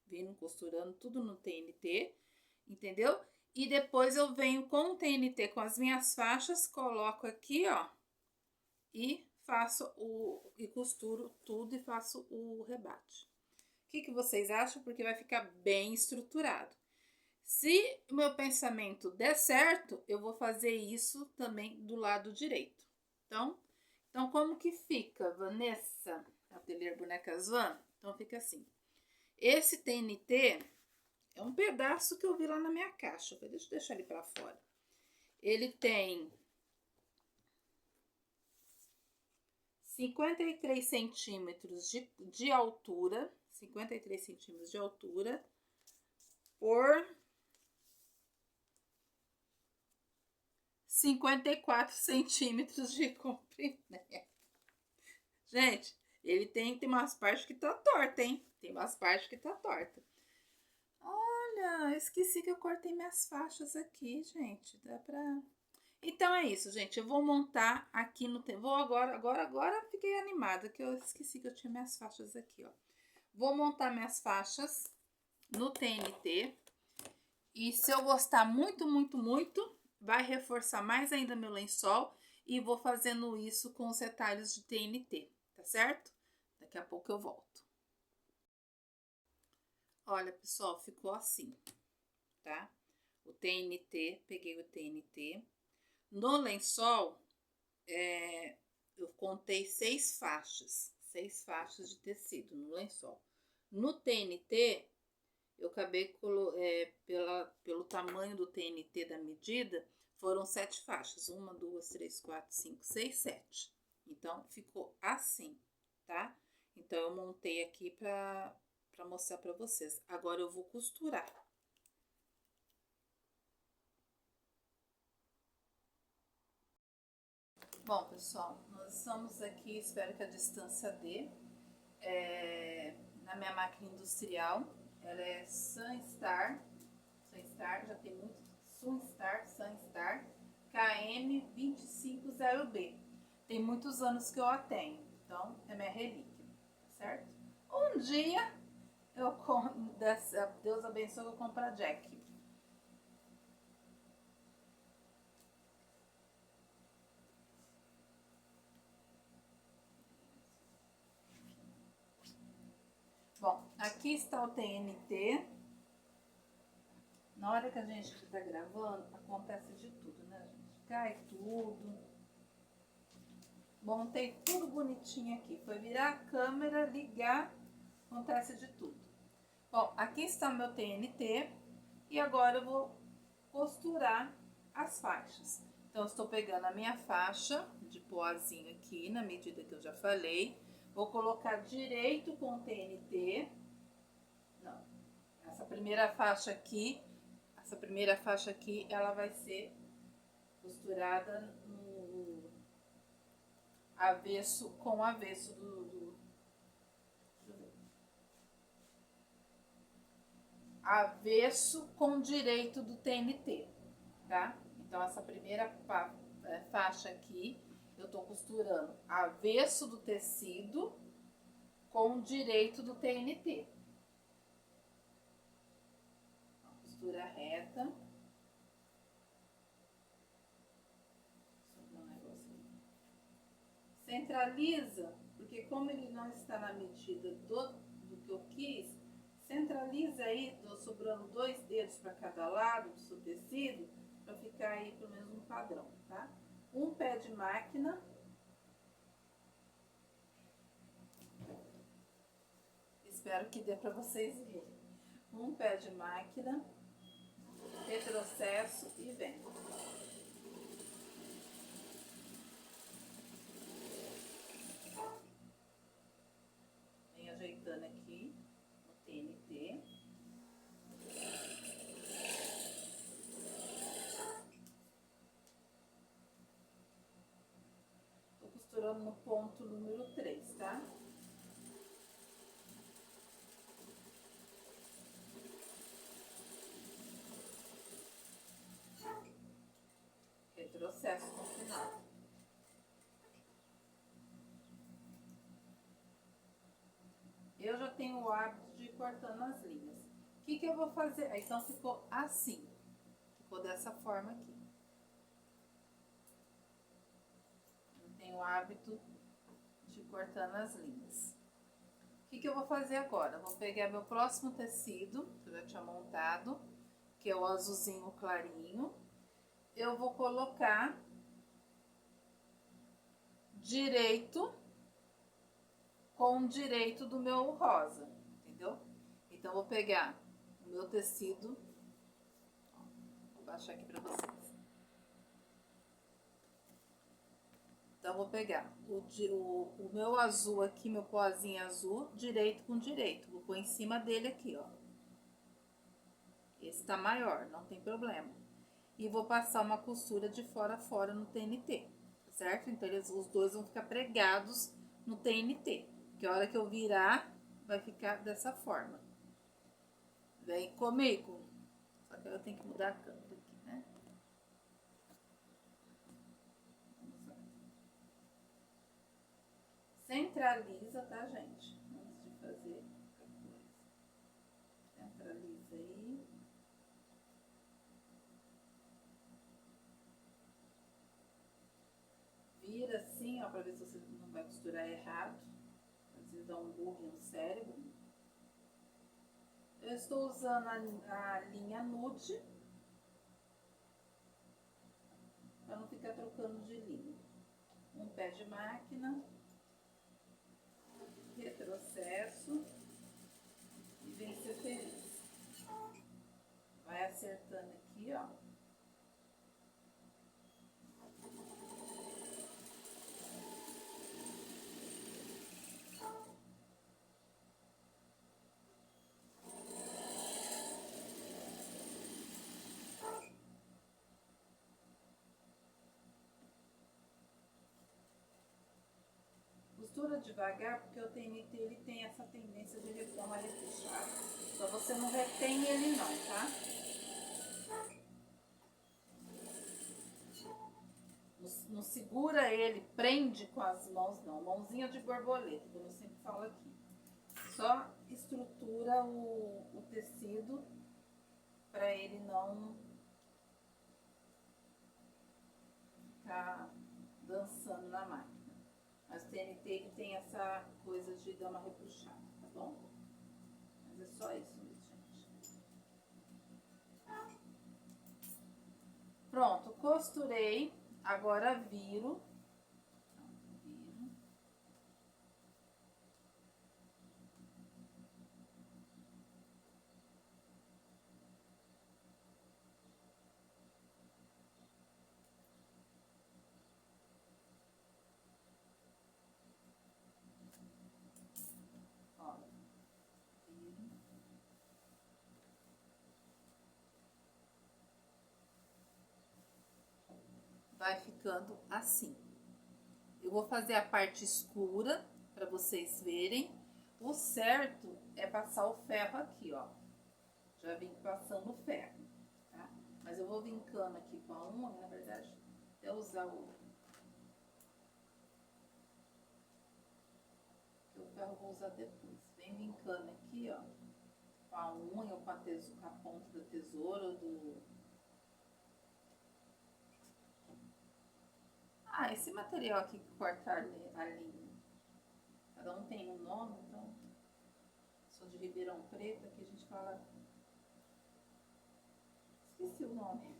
vindo costurando tudo no TNT, entendeu? E depois eu venho com o TNT, com as minhas faixas, coloco aqui, ó, e costuro tudo e faço o rebate. O que vocês acham? Porque vai ficar bem estruturado. Se o meu pensamento der certo, eu vou fazer isso também do lado direito. Então como que fica, Vanessa? Ateliê Bonecas Van? Então, fica assim. Esse TNT é um pedaço que eu vi lá na minha caixa. Deixa eu deixar ele para fora. Ele tem 53 centímetros de altura. 53 centímetros de altura por 54 centímetros de comprimento. Gente, ele tem umas partes que tá torta, hein? Tem umas partes que tá torta. Olha, esqueci que eu cortei minhas faixas aqui, gente. Dá pra... Então é isso, gente. Eu vou montar aqui no... Vou agora fiquei animada, que eu esqueci que eu tinha minhas faixas aqui, ó. Vou montar minhas faixas no TNT. E se eu gostar muito, vai reforçar mais ainda meu lençol. E vou fazendo isso com os retalhos de TNT, tá certo? Daqui a pouco eu volto. Olha, pessoal, ficou assim, tá? O TNT, peguei o TNT. No lençol, eu contei 6 faixas de tecido no lençol. No TNT, eu acabei pelo tamanho do TNT da medida, foram 7 faixas. 1, 2, 3, 4, 5, 6, 7. Então, ficou assim, tá? Então, eu montei aqui para mostrar para vocês. Agora, eu vou costurar. Bom, pessoal, nós estamos aqui, espero que a distância dê. Na minha máquina industrial, ela é Sunstar, já tem muito, Sunstar, KM250B. Tem muitos anos que eu a tenho, então é minha relíquia, tá certo? Um dia, Deus abençoe, eu compro a Jack. Bom, aqui está o TNT. Na hora que a gente está gravando, acontece de tudo, né, gente? Cai tudo. Montei tudo bonitinho aqui. Foi virar a câmera, ligar, acontece de tudo. Bom, aqui está meu TNT. E agora eu vou costurar as faixas. Então, eu estou pegando a minha faixa de poazinho aqui, na medida que eu já falei. Vou colocar direito com o TNT. Não, essa primeira faixa aqui, ela vai ser costurada no avesso, com o avesso avesso com direito do TNT, tá? Então, essa primeira faixa aqui, eu tô costurando avesso do tecido com direito do TNT. Costura reta. Centraliza, porque como ele não está na medida do que eu quis, centraliza aí, sobrando 2 dedos para cada lado do seu tecido, para ficar aí pelo menos um padrão, tá? Um pé de máquina. Espero que dê para vocês verem. Um pé de máquina, retrocesso e vem. Vem ajeitando aqui o TNT. Tô costurando no ponto número 3, tá? retrocesso no final. Eu já tenho o hábito de ir cortando as linhas. O que eu vou fazer? Então ficou assim. Ficou dessa forma aqui. Eu tenho o hábito de ir cortando as linhas. O que eu vou fazer agora? Vou pegar meu próximo tecido, que eu já tinha montado, que é o azulzinho clarinho. Eu vou colocar direito com direito do meu rosa, entendeu? Então, vou pegar o meu tecido, vou baixar aqui pra vocês. Então, vou pegar o meu azul aqui, meu pozinho azul, direito com direito. Vou pôr em cima dele aqui, ó. Esse tá maior, não tem problema. E vou passar uma costura de fora a fora no TNT, certo? Então, os dois vão ficar pregados no TNT. Que a hora que eu virar, vai ficar dessa forma. Vem comigo. Só que eu tenho que mudar a câmera aqui, né? Vamos lá. Centraliza, tá, gente? Antes de fazer qualquer coisa. Centraliza aí. Vira assim, ó, pra ver se você não vai costurar errado. Às vezes dá um bug no cérebro. Eu estou usando a linha nude para não ficar trocando de linha. Um pé de máquina, retrocesso e vem ser feliz. Vai acertando aqui, ó. Costura devagar, porque o TNT ele tem essa tendência de dar uma repuxada. Só você não retém ele não, tá? Não segura ele, prende com as mãos não. Mãozinha de borboleta, como eu sempre falo aqui. Só estrutura o tecido para ele não ficar dançando na máquina. Mas o TNT ele tem essa coisa de dar uma repuxada, tá bom? Mas é só isso mesmo, gente. Pronto, costurei. Agora viro. Vai ficando assim. Eu vou fazer a parte escura para vocês verem. O certo é passar o ferro aqui, ó. Já vim passando o ferro, tá? Mas eu vou vincando aqui com a unha, na verdade, até usar o ferro eu vou usar depois. Vem vincando aqui, ó, com a unha ou com a ponta da tesoura ou do... Ah, esse material aqui que corta a linha. Cada um tem um nome, então... Sou de Ribeirão Preto, aqui a gente fala... Esqueci o nome.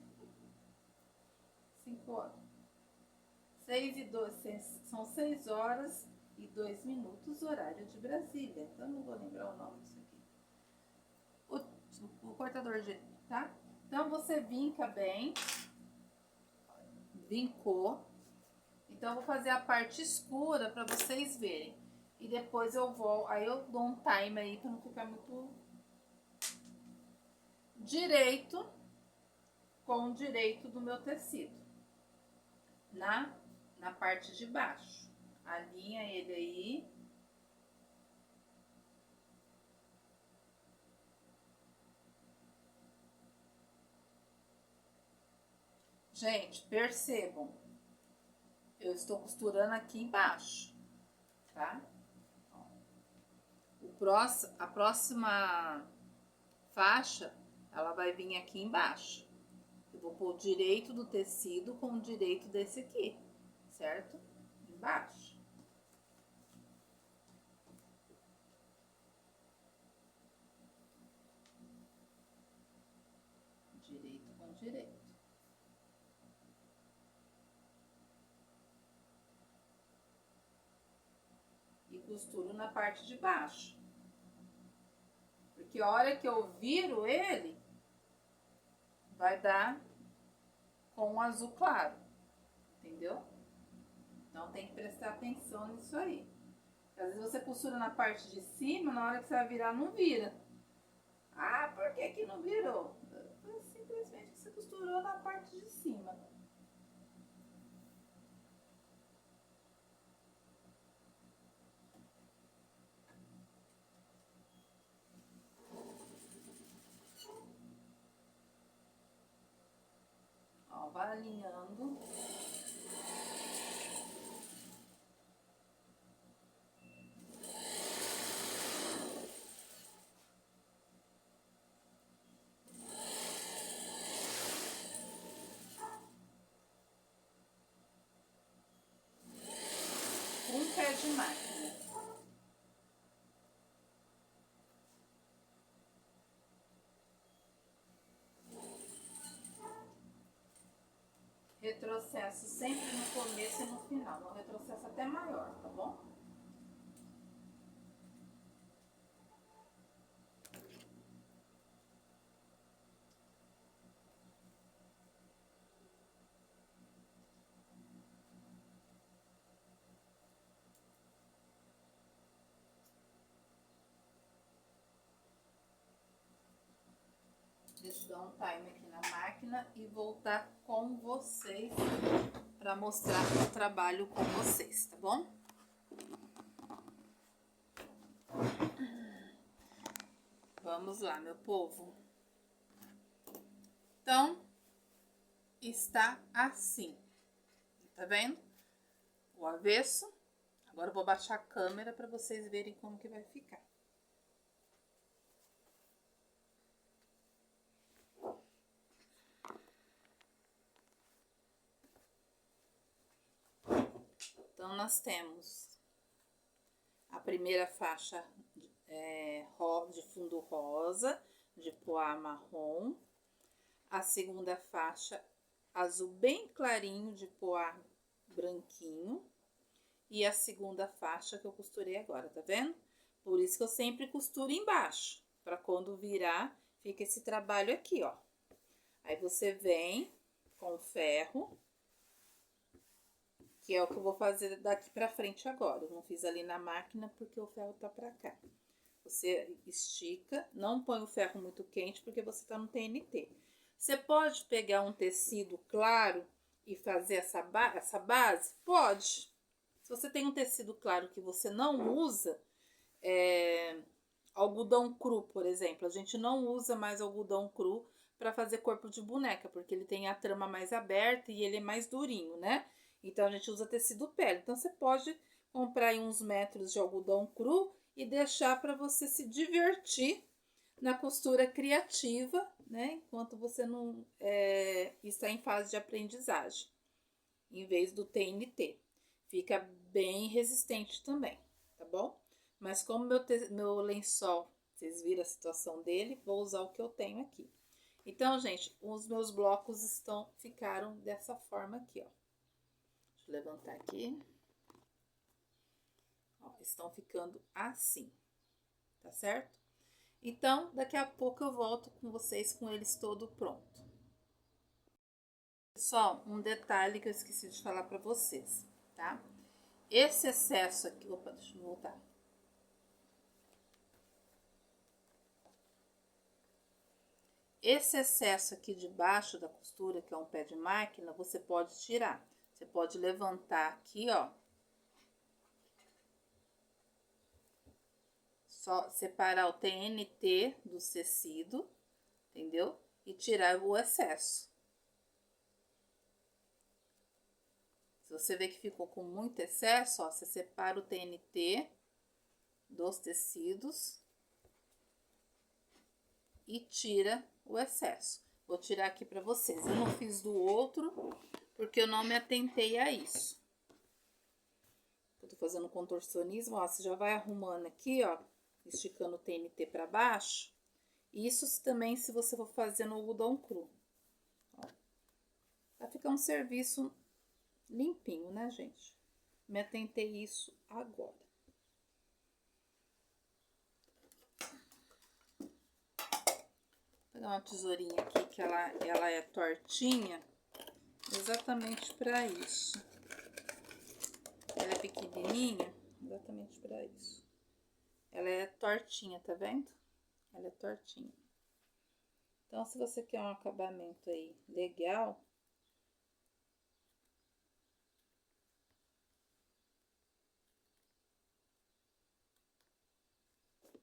5 horas. 6 e 2, são 6 horas e 2 minutos, horário de Brasília. Então, não vou lembrar o nome disso aqui. O cortador de... tá? Então, você vinca bem. Vincou. Então, eu vou fazer a parte escura para vocês verem. E depois eu vou... Aí, eu dou um time aí para não ficar muito... Direito com direito do meu tecido. Na parte de baixo. Alinha ele aí. Gente, percebam, eu estou costurando aqui embaixo, tá? A próxima faixa, ela vai vir aqui embaixo. Eu vou pôr o direito do tecido com o direito desse aqui, certo? Embaixo. Direito com direito. E costuro na parte de baixo. Porque a hora que eu viro ele, vai dar com um azul claro, entendeu? Então tem que prestar atenção nisso aí. Às vezes você costura na parte de cima, na hora que você vai virar, não vira. Ah, por que que não virou? Simplesmente que você costurou na parte de cima. Ó, vai alinhando. Um pé de máquina. Retrocesso sempre no começo e no final. No retrocesso até maior, tá bom? Deixa eu dar um time aqui na máquina e voltar com vocês para mostrar o trabalho com vocês, tá bom? Vamos lá, meu povo. Então, está assim, tá vendo? O avesso. Agora eu vou baixar a câmera para vocês verem como que vai ficar. Então, nós temos a primeira faixa de fundo rosa, de poá marrom. A segunda faixa azul bem clarinho, de poá branquinho. E a segunda faixa que eu costurei agora, tá vendo? Por isso que eu sempre costuro embaixo, para quando virar, fica esse trabalho aqui, ó. Aí você vem com o ferro, que é o que eu vou fazer daqui pra frente agora. Eu não fiz ali na máquina porque o ferro tá pra cá. Você estica, não põe o ferro muito quente porque você tá no TNT. Você pode pegar um tecido claro e fazer essa base? Pode. Se você tem um tecido claro que você não usa, algodão cru, por exemplo. A gente não usa mais algodão cru para fazer corpo de boneca, porque ele tem a trama mais aberta e ele é mais durinho, né? Então, a gente usa tecido pele. Então, você pode comprar aí uns metros de algodão cru e deixar para você se divertir na costura criativa, né? Enquanto você não está em fase de aprendizagem, em vez do TNT. Fica bem resistente também, tá bom? Mas como meu lençol, vocês viram a situação dele, vou usar o que eu tenho aqui. Então, gente, os meus blocos ficaram dessa forma aqui, ó. Deixa eu levantar aqui. Ó, estão ficando assim, tá certo? Então, daqui a pouco eu volto com vocês com eles todo pronto. Pessoal, um detalhe que eu esqueci de falar pra vocês, tá? Esse excesso aqui, opa, deixa eu voltar. Esse excesso aqui de baixo da costura, que é um pé de máquina, você pode tirar. Você pode levantar aqui, ó. Só separar o TNT do tecido, entendeu? E tirar o excesso. Se você vê que ficou com muito excesso, ó, você separa o TNT dos tecidos e tira o excesso. Vou tirar aqui pra vocês. Eu não fiz do outro, porque eu não me atentei a isso. Eu tô fazendo contorcionismo, ó, você já vai arrumando aqui, ó, esticando o TNT pra baixo. Isso também se você for fazer no algodão cru. Ó, vai ficar um serviço limpinho, né, gente? Me atentei isso agora. Vou pegar uma tesourinha aqui que ela é tortinha, exatamente para isso. Ela é pequenininha, exatamente para isso. Ela é tortinha, tá vendo? Ela é tortinha. Então, se você quer um acabamento aí legal, vou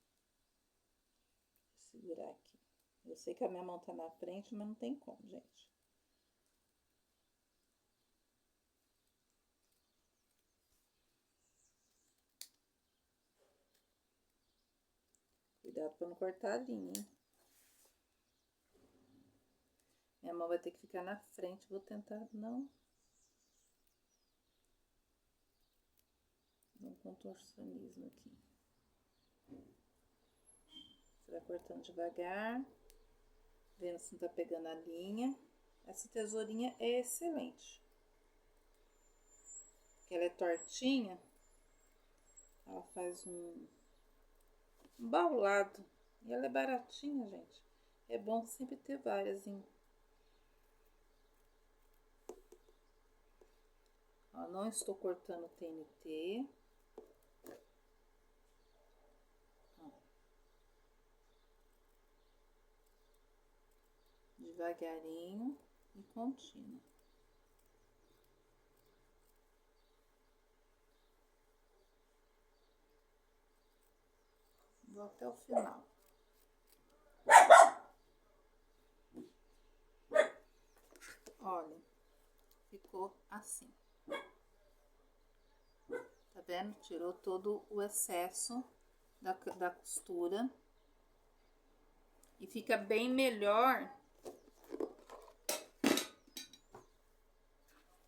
segurar aqui. Eu sei que a minha mão tá na frente, mas não tem como, gente. Cuidado pra não cortar a linha, hein? Minha mão vai ter que ficar na frente, vou tentar não um contorcionismo aqui. Você vai cortando devagar, vendo se não tá pegando a linha. Essa tesourinha é excelente. Porque ela é tortinha, ela faz um baulado. E ela é baratinha, gente. É bom sempre ter várias, hein? Ó, não estou cortando TNT. Ó. Devagarinho e contínuo. Vou até o final. Olha, ficou assim. Tá vendo? Tirou todo o excesso da costura. E fica bem melhor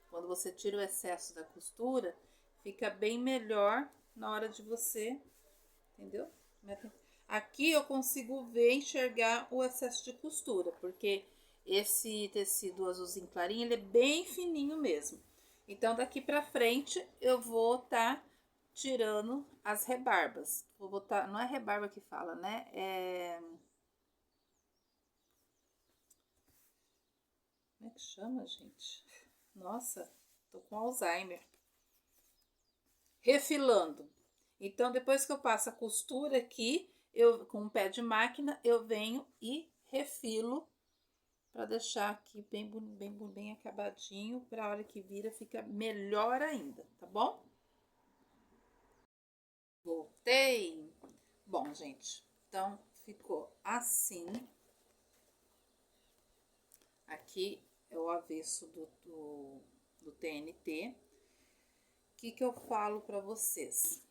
quando você tira o excesso da costura, fica bem melhor na hora de você, entendeu? Aqui eu consigo ver, enxergar o excesso de costura, porque esse tecido azulzinho clarinho, ele é bem fininho mesmo. Então, daqui pra frente, eu vou tá tirando as rebarbas. Vou botar, não é rebarba que fala, né? Como é que chama, gente? Nossa, tô com Alzheimer. Refilando. Então, depois que eu passo a costura aqui, eu com o pé de máquina, eu venho e refilo para deixar aqui bem acabadinho, para a hora que vira fica melhor ainda, tá bom? Voltei. Bom, gente, então ficou assim. Aqui é o avesso do TNT. O que eu falo para vocês?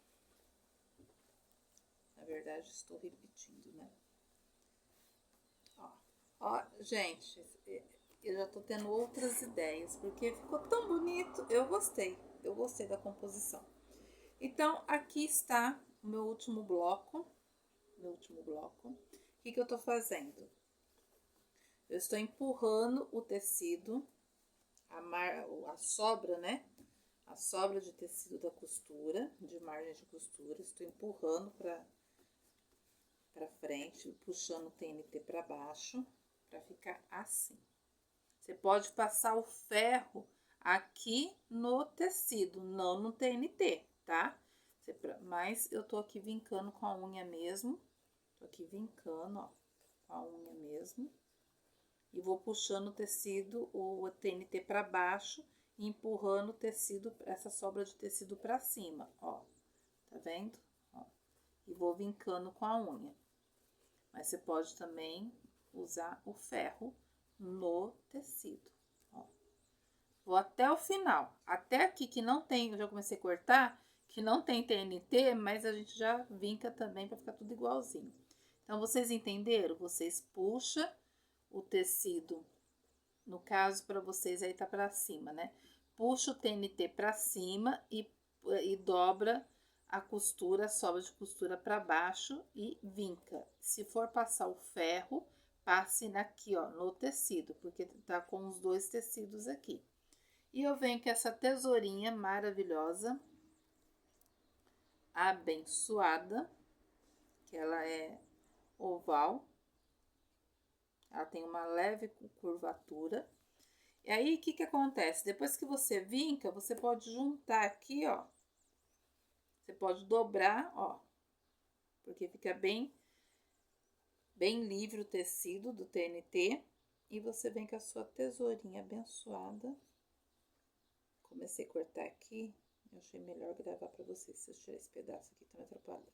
Na verdade, estou repetindo, né? Ó, gente, eu já tô tendo outras ideias, porque ficou tão bonito. Eu gostei da composição. Então, aqui está o meu último bloco. O que eu tô fazendo? Eu estou empurrando o tecido, a sobra, né? A sobra de tecido da costura, de margem de costura, estou empurrando para frente, puxando o TNT para baixo, para ficar assim. Você pode passar o ferro aqui no tecido, não no TNT, tá? Mas eu tô aqui vincando com a unha mesmo. Tô aqui vincando, ó, com a unha mesmo. E vou puxando o tecido, o TNT para baixo, e empurrando o tecido, essa sobra de tecido para cima, ó. Tá vendo? Ó. E vou vincando com a unha. Mas você pode também usar o ferro no tecido, ó. Vou até o final. Até aqui que não tem, eu já comecei a cortar, que não tem TNT, mas a gente já vinca também para ficar tudo igualzinho. Então, vocês entenderam? Vocês puxam o tecido, no caso, para vocês aí tá para cima, né? Puxa o TNT para cima e dobra a costura, a sobra de costura para baixo e vinca. Se for passar o ferro, passe aqui, ó, no tecido, porque tá com os dois tecidos aqui. E eu venho com essa tesourinha maravilhosa, abençoada, que ela é oval. Ela tem uma leve curvatura. E aí, o que acontece? Depois que você vinca, você pode juntar aqui, ó. Você pode dobrar, ó. Porque fica bem livre o tecido do TNT. E você vem com a sua tesourinha abençoada. Comecei a cortar aqui. Eu achei melhor gravar pra vocês. Se eu tirar esse pedaço aqui, tá me atrapalhando.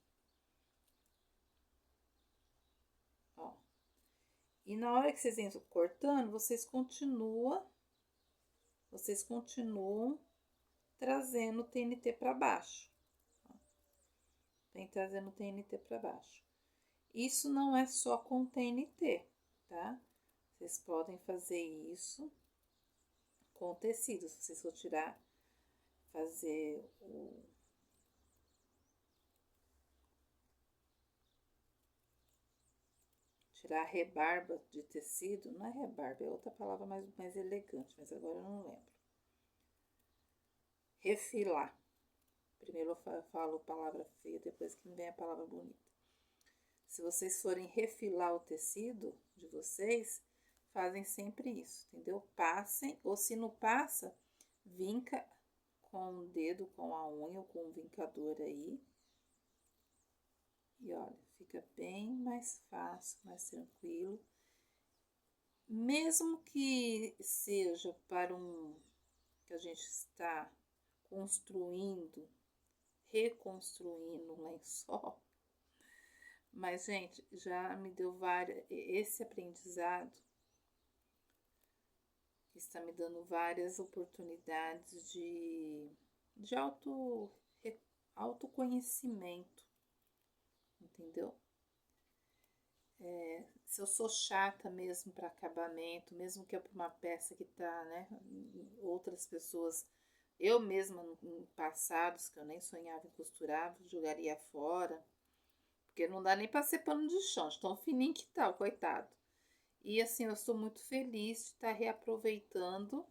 Ó. E na hora que vocês vêm cortando, vocês continuam trazendo o TNT para baixo. Vem trazendo o TNT para baixo. Isso não é só com TNT, tá? Vocês podem fazer isso com tecido. Se vocês for fazer tirar a rebarba de tecido, não é rebarba, é outra palavra mais elegante, mas agora eu não lembro. Refilar. Primeiro eu falo palavra feia, depois que me vem a palavra bonita. Se vocês forem refilar o tecido de vocês, fazem sempre isso, entendeu? Passem, ou se não passa, vinca com o dedo, com a unha ou com o vincador aí. E olha, fica bem mais fácil, mais tranquilo. Mesmo que seja para que a gente está construindo, reconstruindo um lençol. Mas, gente, já me deu esse aprendizado está me dando várias oportunidades de autoconhecimento, entendeu? Se eu sou chata mesmo para acabamento, mesmo que é para uma peça que tá, né, outras pessoas, eu mesma em passados, que eu nem sonhava em costurar, jogaria fora, porque não dá nem para ser pano de chão, de tão fininho que tá, coitado. E assim, eu estou muito feliz de estar reaproveitando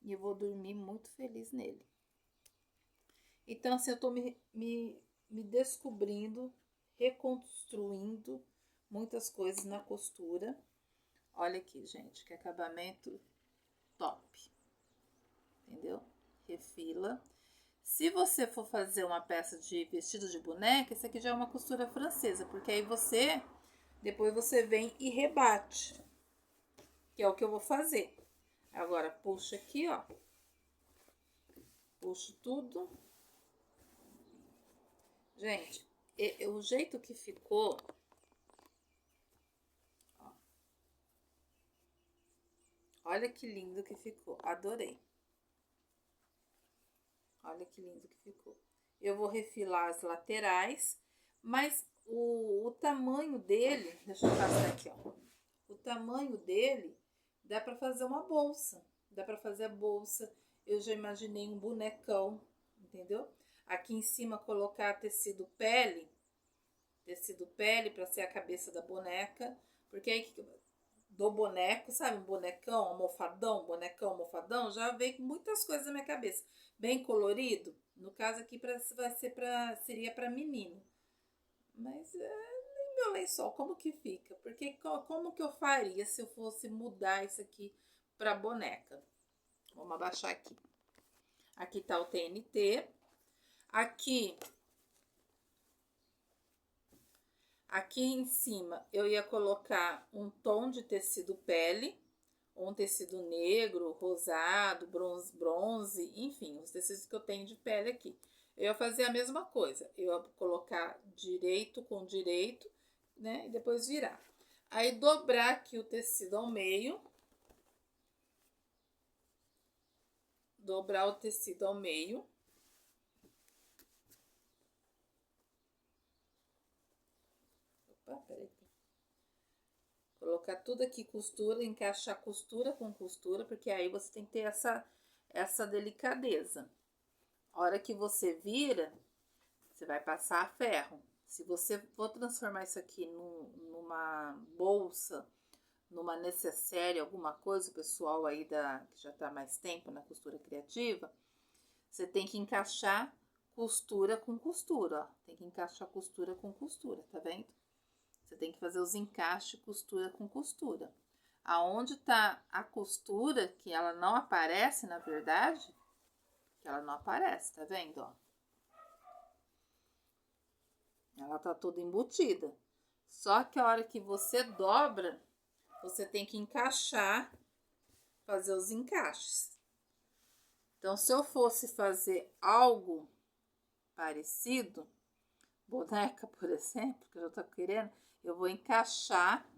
e eu vou dormir muito feliz nele. Então, assim, eu estou me descobrindo, reconstruindo muitas coisas na costura. Olha aqui, gente, que acabamento top. Entendeu? Refila. Se você for fazer uma peça de vestido de boneca, esse aqui já é uma costura francesa, porque aí depois você vem e rebate, que é o que eu vou fazer. Agora, puxa aqui, ó. Puxo tudo. Gente, o jeito que ficou, ó. Olha que lindo que ficou, adorei. Olha que lindo que ficou. Eu vou refilar as laterais, mas o tamanho dele, deixa eu passar aqui, ó. O tamanho dele dá para fazer uma bolsa. Dá para fazer a bolsa. Eu já imaginei um bonecão, entendeu? Aqui em cima colocar tecido pele para ser a cabeça da boneca, porque aí do boneco, sabe, um bonecão, almofadão, já veio muitas coisas na minha cabeça, bem colorido. No caso aqui seria para menino, mas nem meu lençol, como que fica? Porque como que eu faria se eu fosse mudar isso aqui para boneca? Vamos abaixar aqui. Aqui tá o TNT. Aqui em cima eu ia colocar um tom de tecido pele, ou um tecido negro, rosado, bronze, enfim, os tecidos que eu tenho de pele aqui. Eu ia fazer a mesma coisa, eu ia colocar direito com direito, né, e depois virar. Aí dobrar aqui o tecido ao meio. dobrar o tecido ao meio. Opa, peraí. Colocar tudo aqui costura, encaixar costura com costura, porque aí você tem que ter essa delicadeza. A hora que você vira, você vai passar ferro. Se você for transformar isso aqui numa bolsa, numa necessaire, alguma coisa, o pessoal aí que já tá mais tempo na costura criativa, você tem que encaixar costura com costura, ó. Tem que encaixar costura com costura, tá vendo? Você tem que fazer os encaixes costura com costura. Aonde tá a costura, que ela não aparece, na verdade, que ela não aparece, tá vendo, ó? Ela tá toda embutida. Só que a hora que você dobra, você tem que encaixar, fazer os encaixes. Então, se eu fosse fazer algo parecido, boneca, por exemplo, que eu já tô querendo, eu vou encaixar,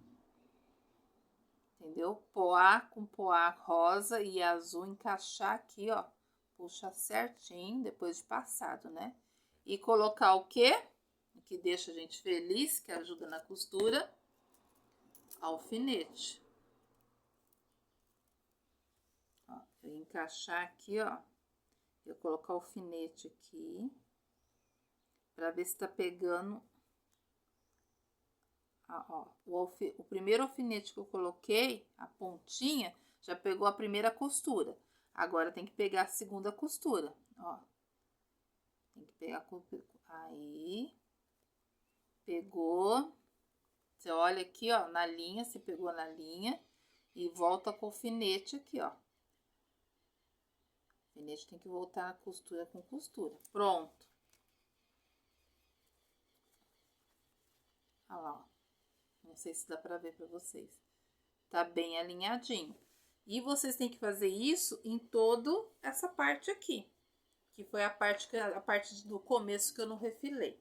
entendeu? Poá com poá rosa e azul, encaixar aqui, ó. Puxa certinho, depois de passado, né? E colocar o quê? O que deixa a gente feliz, que ajuda na costura, alfinete. Ó, eu encaixar aqui, ó. Eu colocar o alfinete aqui, pra ver se tá pegando. Ó, o primeiro alfinete que eu coloquei, a pontinha, já pegou a primeira costura. Agora tem que pegar a segunda costura, ó. Tem que pegar, aí, pegou. Você olha aqui, ó, na linha, se pegou na linha e volta com o alfinete aqui, ó. O alfinete tem que voltar na costura com costura. Pronto. Olha lá, ó. Não sei se dá pra ver pra vocês. Tá bem alinhadinho. E vocês têm que fazer isso em toda essa parte aqui, que foi a parte do começo que eu não refilei.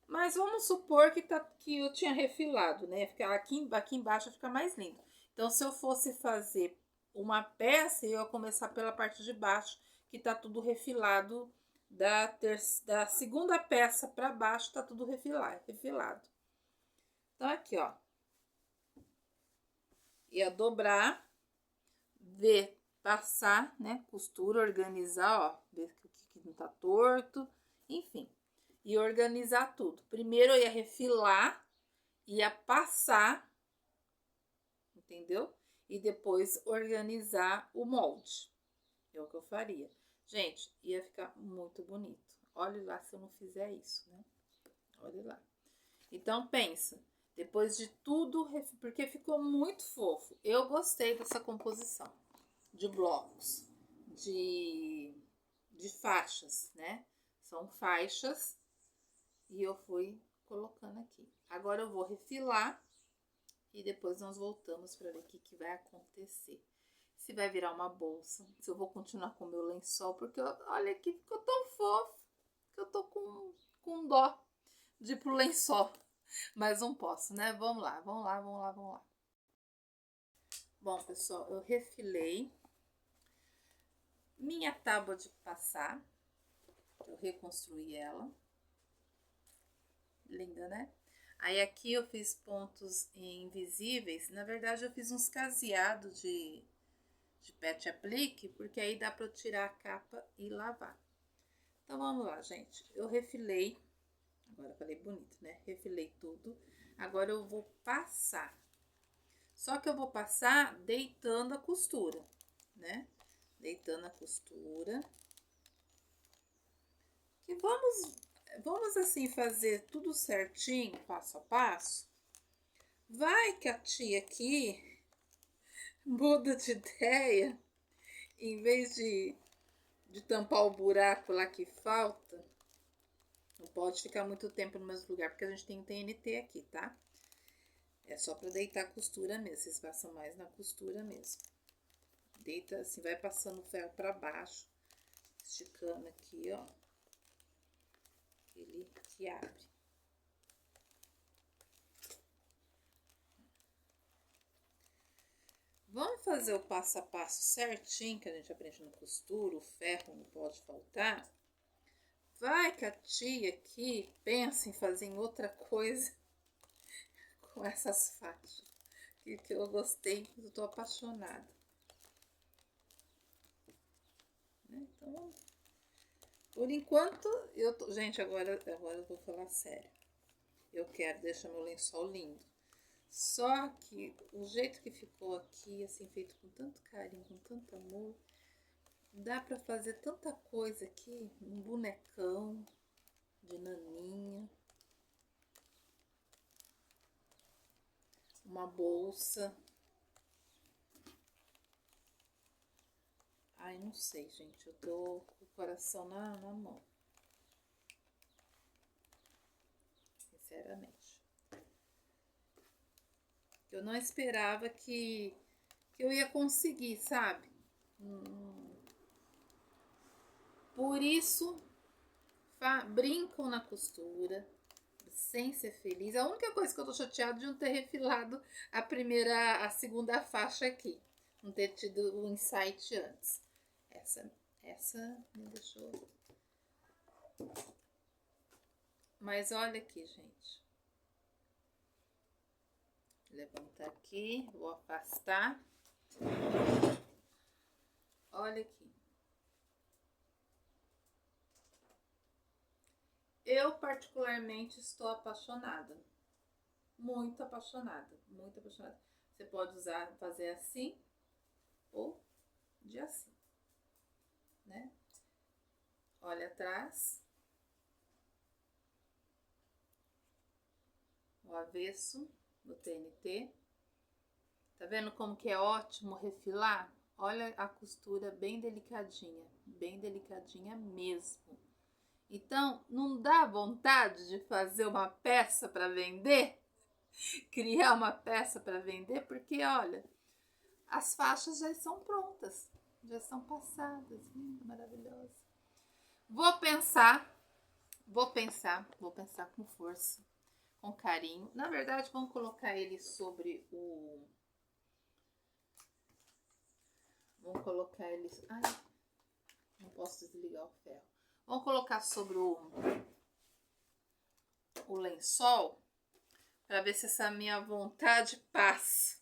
Mas vamos supor que eu tinha refilado, né? Ficar aqui embaixo fica mais lindo. Então, se eu fosse fazer uma peça, eu ia começar pela parte de baixo, que tá tudo refilado. Da segunda peça para baixo, tá tudo refilado. Então, aqui, ó. Ia dobrar, ver, passar, né? Costura, organizar, ó. Ver que não tá torto, enfim. E organizar tudo. Primeiro eu ia refilar, ia passar, entendeu? E depois organizar o molde. É o que eu faria. Gente, ia ficar muito bonito. Olha lá se eu não fizer isso, né? Olha lá. Então, pensa. Depois de tudo, porque ficou muito fofo. Eu gostei dessa composição de blocos, de faixas, né? São faixas e eu fui colocando aqui. Agora eu vou refilar e depois nós voltamos para ver o que vai acontecer. Se vai virar uma bolsa, se eu vou continuar com o meu lençol, porque olha aqui, ficou tão fofo que eu tô com dó de ir pro lençol. Mas não posso, né? Vamos lá. Bom, pessoal, eu refilei minha tábua de passar. Eu reconstruí ela. Linda, né? Aí aqui eu fiz pontos invisíveis. Na verdade, eu fiz uns caseados de pet aplique, porque aí dá pra eu tirar a capa e lavar. Então, vamos lá, gente. Eu refilei. Agora eu falei bonito, né? Refilei tudo. Agora eu vou passar. Só que eu vou passar deitando a costura, né? Deitando a costura. E vamos assim fazer tudo certinho, passo a passo. Vai que a tia aqui muda de ideia. Em vez de tampar o buraco lá que falta, não pode ficar muito tempo no mesmo lugar, porque a gente tem TNT aqui, tá? É só pra deitar a costura mesmo, vocês passam mais na costura mesmo. Deita assim, vai passando o ferro pra baixo, esticando aqui, ó. Ele que abre. Vamos fazer o passo a passo certinho, que a gente aprende no costura, o ferro não pode faltar, vai que a tia aqui pensa em fazer em outra coisa com essas faixas. Que eu gostei, eu tô apaixonada. Então, por enquanto, gente, agora eu vou falar sério. Eu quero deixar meu lençol lindo. Só que o jeito que ficou aqui, assim, feito com tanto carinho, com tanto amor, dá pra fazer tanta coisa aqui. Um bonecão de naninha, uma bolsa. Ai, não sei, gente. Eu tô com o coração na mão. Sinceramente. Eu não esperava que eu ia conseguir, sabe? Por isso, brincam na costura, sem ser feliz. A única coisa que eu tô chateada de não ter refilado a segunda faixa aqui. Não ter tido o insight antes. Essa me deixou... Mas olha aqui, gente. Levantar aqui, vou afastar. Olha aqui. Eu particularmente estou apaixonada. Muito apaixonada, muito apaixonada. Você pode fazer assim ou de assim, né? Olha atrás. O avesso do TNT. Tá vendo como que é ótimo refilar? Olha a costura bem delicadinha mesmo. Então, não dá vontade de fazer uma peça para vender? Criar uma peça para vender? Porque, olha, as faixas já estão prontas, já estão passadas. Maravilhosa. Vou pensar com força, com carinho. Na verdade, vamos colocar ele sobre o... Vamos colocar ele... Ai, não posso desligar o ferro. Vamos colocar sobre o lençol para ver se essa minha vontade passa.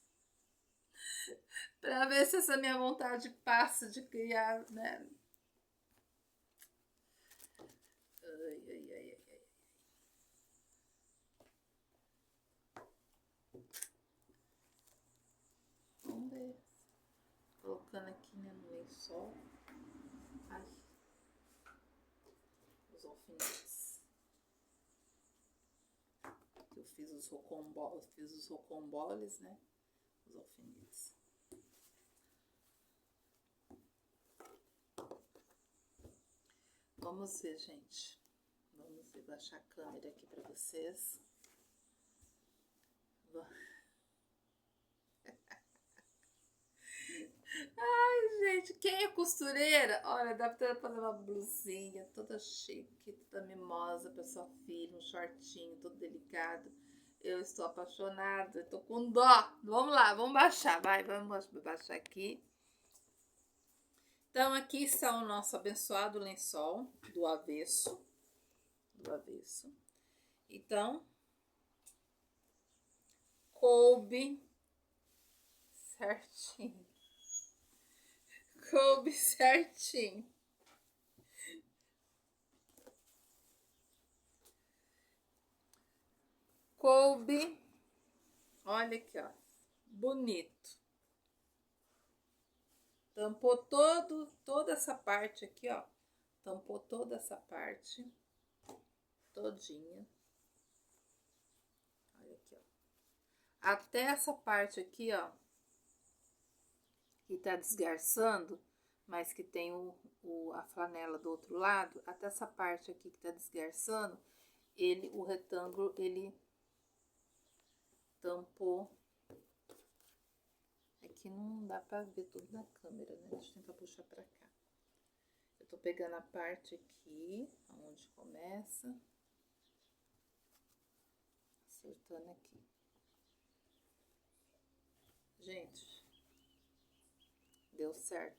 Para ver se essa minha vontade passa de criar, né? Ai. Vamos ver. Colocando aqui, né, no lençol. Ai. Os alfinetes. Eu fiz os rocomboles, né? Os alfinetes. Vamos ver, gente. Vamos ver, baixar a câmera aqui para vocês. Ai, gente, quem é costureira? Olha, dá pra fazer uma blusinha toda chique, toda mimosa pra sua filha, um shortinho todo delicado. Eu estou apaixonada, tô com dó. Vamos lá, vamos baixar, vai, vamos baixar aqui. Então, aqui está o nosso abençoado lençol do avesso. Então, coube certinho. Coube certinho. Coube. Olha aqui, ó. Bonito. Tampou toda essa parte aqui, ó. Tampou toda essa parte. Todinha. Olha aqui, ó. Até essa parte aqui, ó. Que tá desgarçando, mas que tem a flanela do outro lado. Até essa parte aqui que tá desgarçando, o retângulo, ele tampou. Aqui não dá pra ver tudo na câmera, né? Deixa eu tentar puxar pra cá. Eu tô pegando a parte aqui, onde começa, acertando aqui. Gente, Deu certo.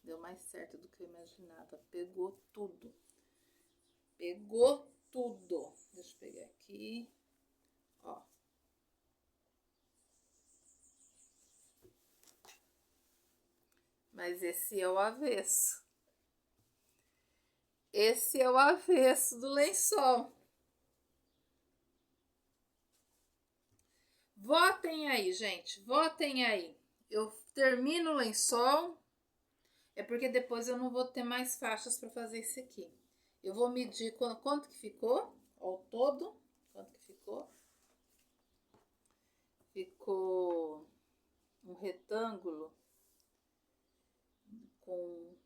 Deu mais certo do que eu imaginava. Pegou tudo. Pegou tudo. Deixa eu pegar aqui. Ó. Mas esse é o avesso. Esse é o avesso do lençol. Votem aí, gente. Votem aí. Eu termino o lençol. É porque depois eu não vou ter mais faixas para fazer esse aqui. Eu vou medir quanto que ficou ao todo. Quanto que ficou? Ficou um retângulo com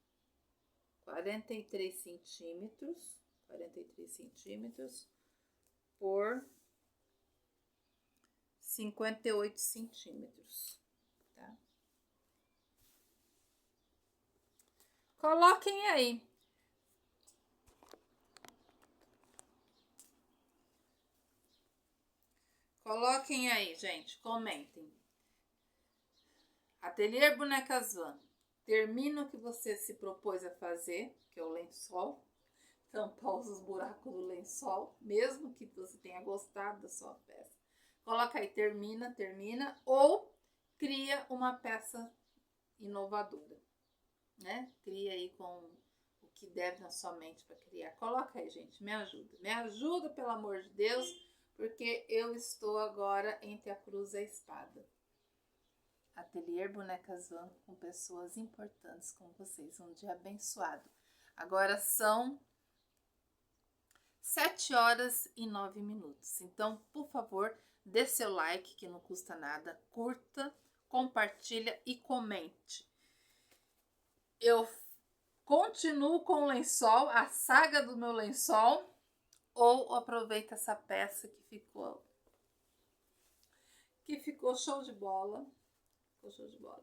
43 centímetros. 43 centímetros por 58 centímetros. Tá? Coloquem aí. Coloquem aí, gente. Comentem. Ateliê Bonecas Van. Termina o que você se propôs a fazer, que é o lençol. Tampar os buracos do lençol, mesmo que você tenha gostado da sua peça. Coloca aí, termina, ou cria uma peça inovadora, né? Cria aí com o que deve na sua mente para criar. Coloca aí, gente, me ajuda, pelo amor de Deus, porque eu estou agora entre a cruz e a espada. Ateliê Bonecas Van com pessoas importantes como vocês, um dia abençoado. Agora são 7 horas e 9 minutos. Então, por favor, dê seu like, que não custa nada. Curta, compartilha e comente. Eu continuo com o lençol, a saga do meu lençol, ou aproveita essa peça que ficou show de bola. Ficou show de bola.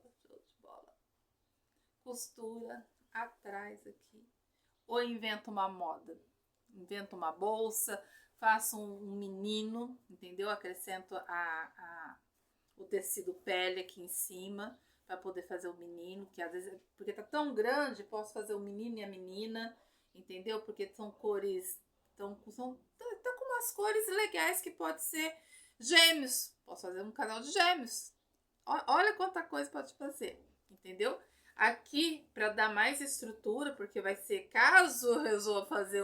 Costura atrás aqui. Ou inventa uma moda. Invento uma bolsa, faço um menino, entendeu? Acrescento o tecido pele aqui em cima para poder fazer o menino, que às vezes, porque tá tão grande, posso fazer o menino e a menina, entendeu? Porque são cores, tá com umas cores legais que pode ser gêmeos, posso fazer um canal de gêmeos. Olha quanta coisa pode fazer, entendeu? Aqui, para dar mais estrutura, porque vai ser, caso eu resolva fazer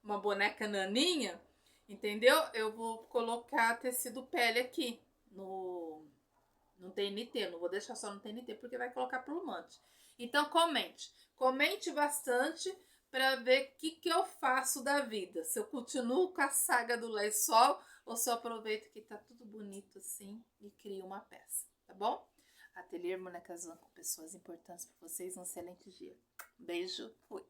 uma boneca naninha, entendeu? Eu vou colocar tecido pele aqui no TNT, não vou deixar só no TNT porque vai colocar plumante. Então comente bastante para ver o que eu faço da vida, se eu continuo com a saga do lençol ou se eu aproveito que tá tudo bonito assim e crio uma peça, tá bom? Ateliê Bonecas Van com pessoas importantes para vocês, um excelente dia. Beijo, fui!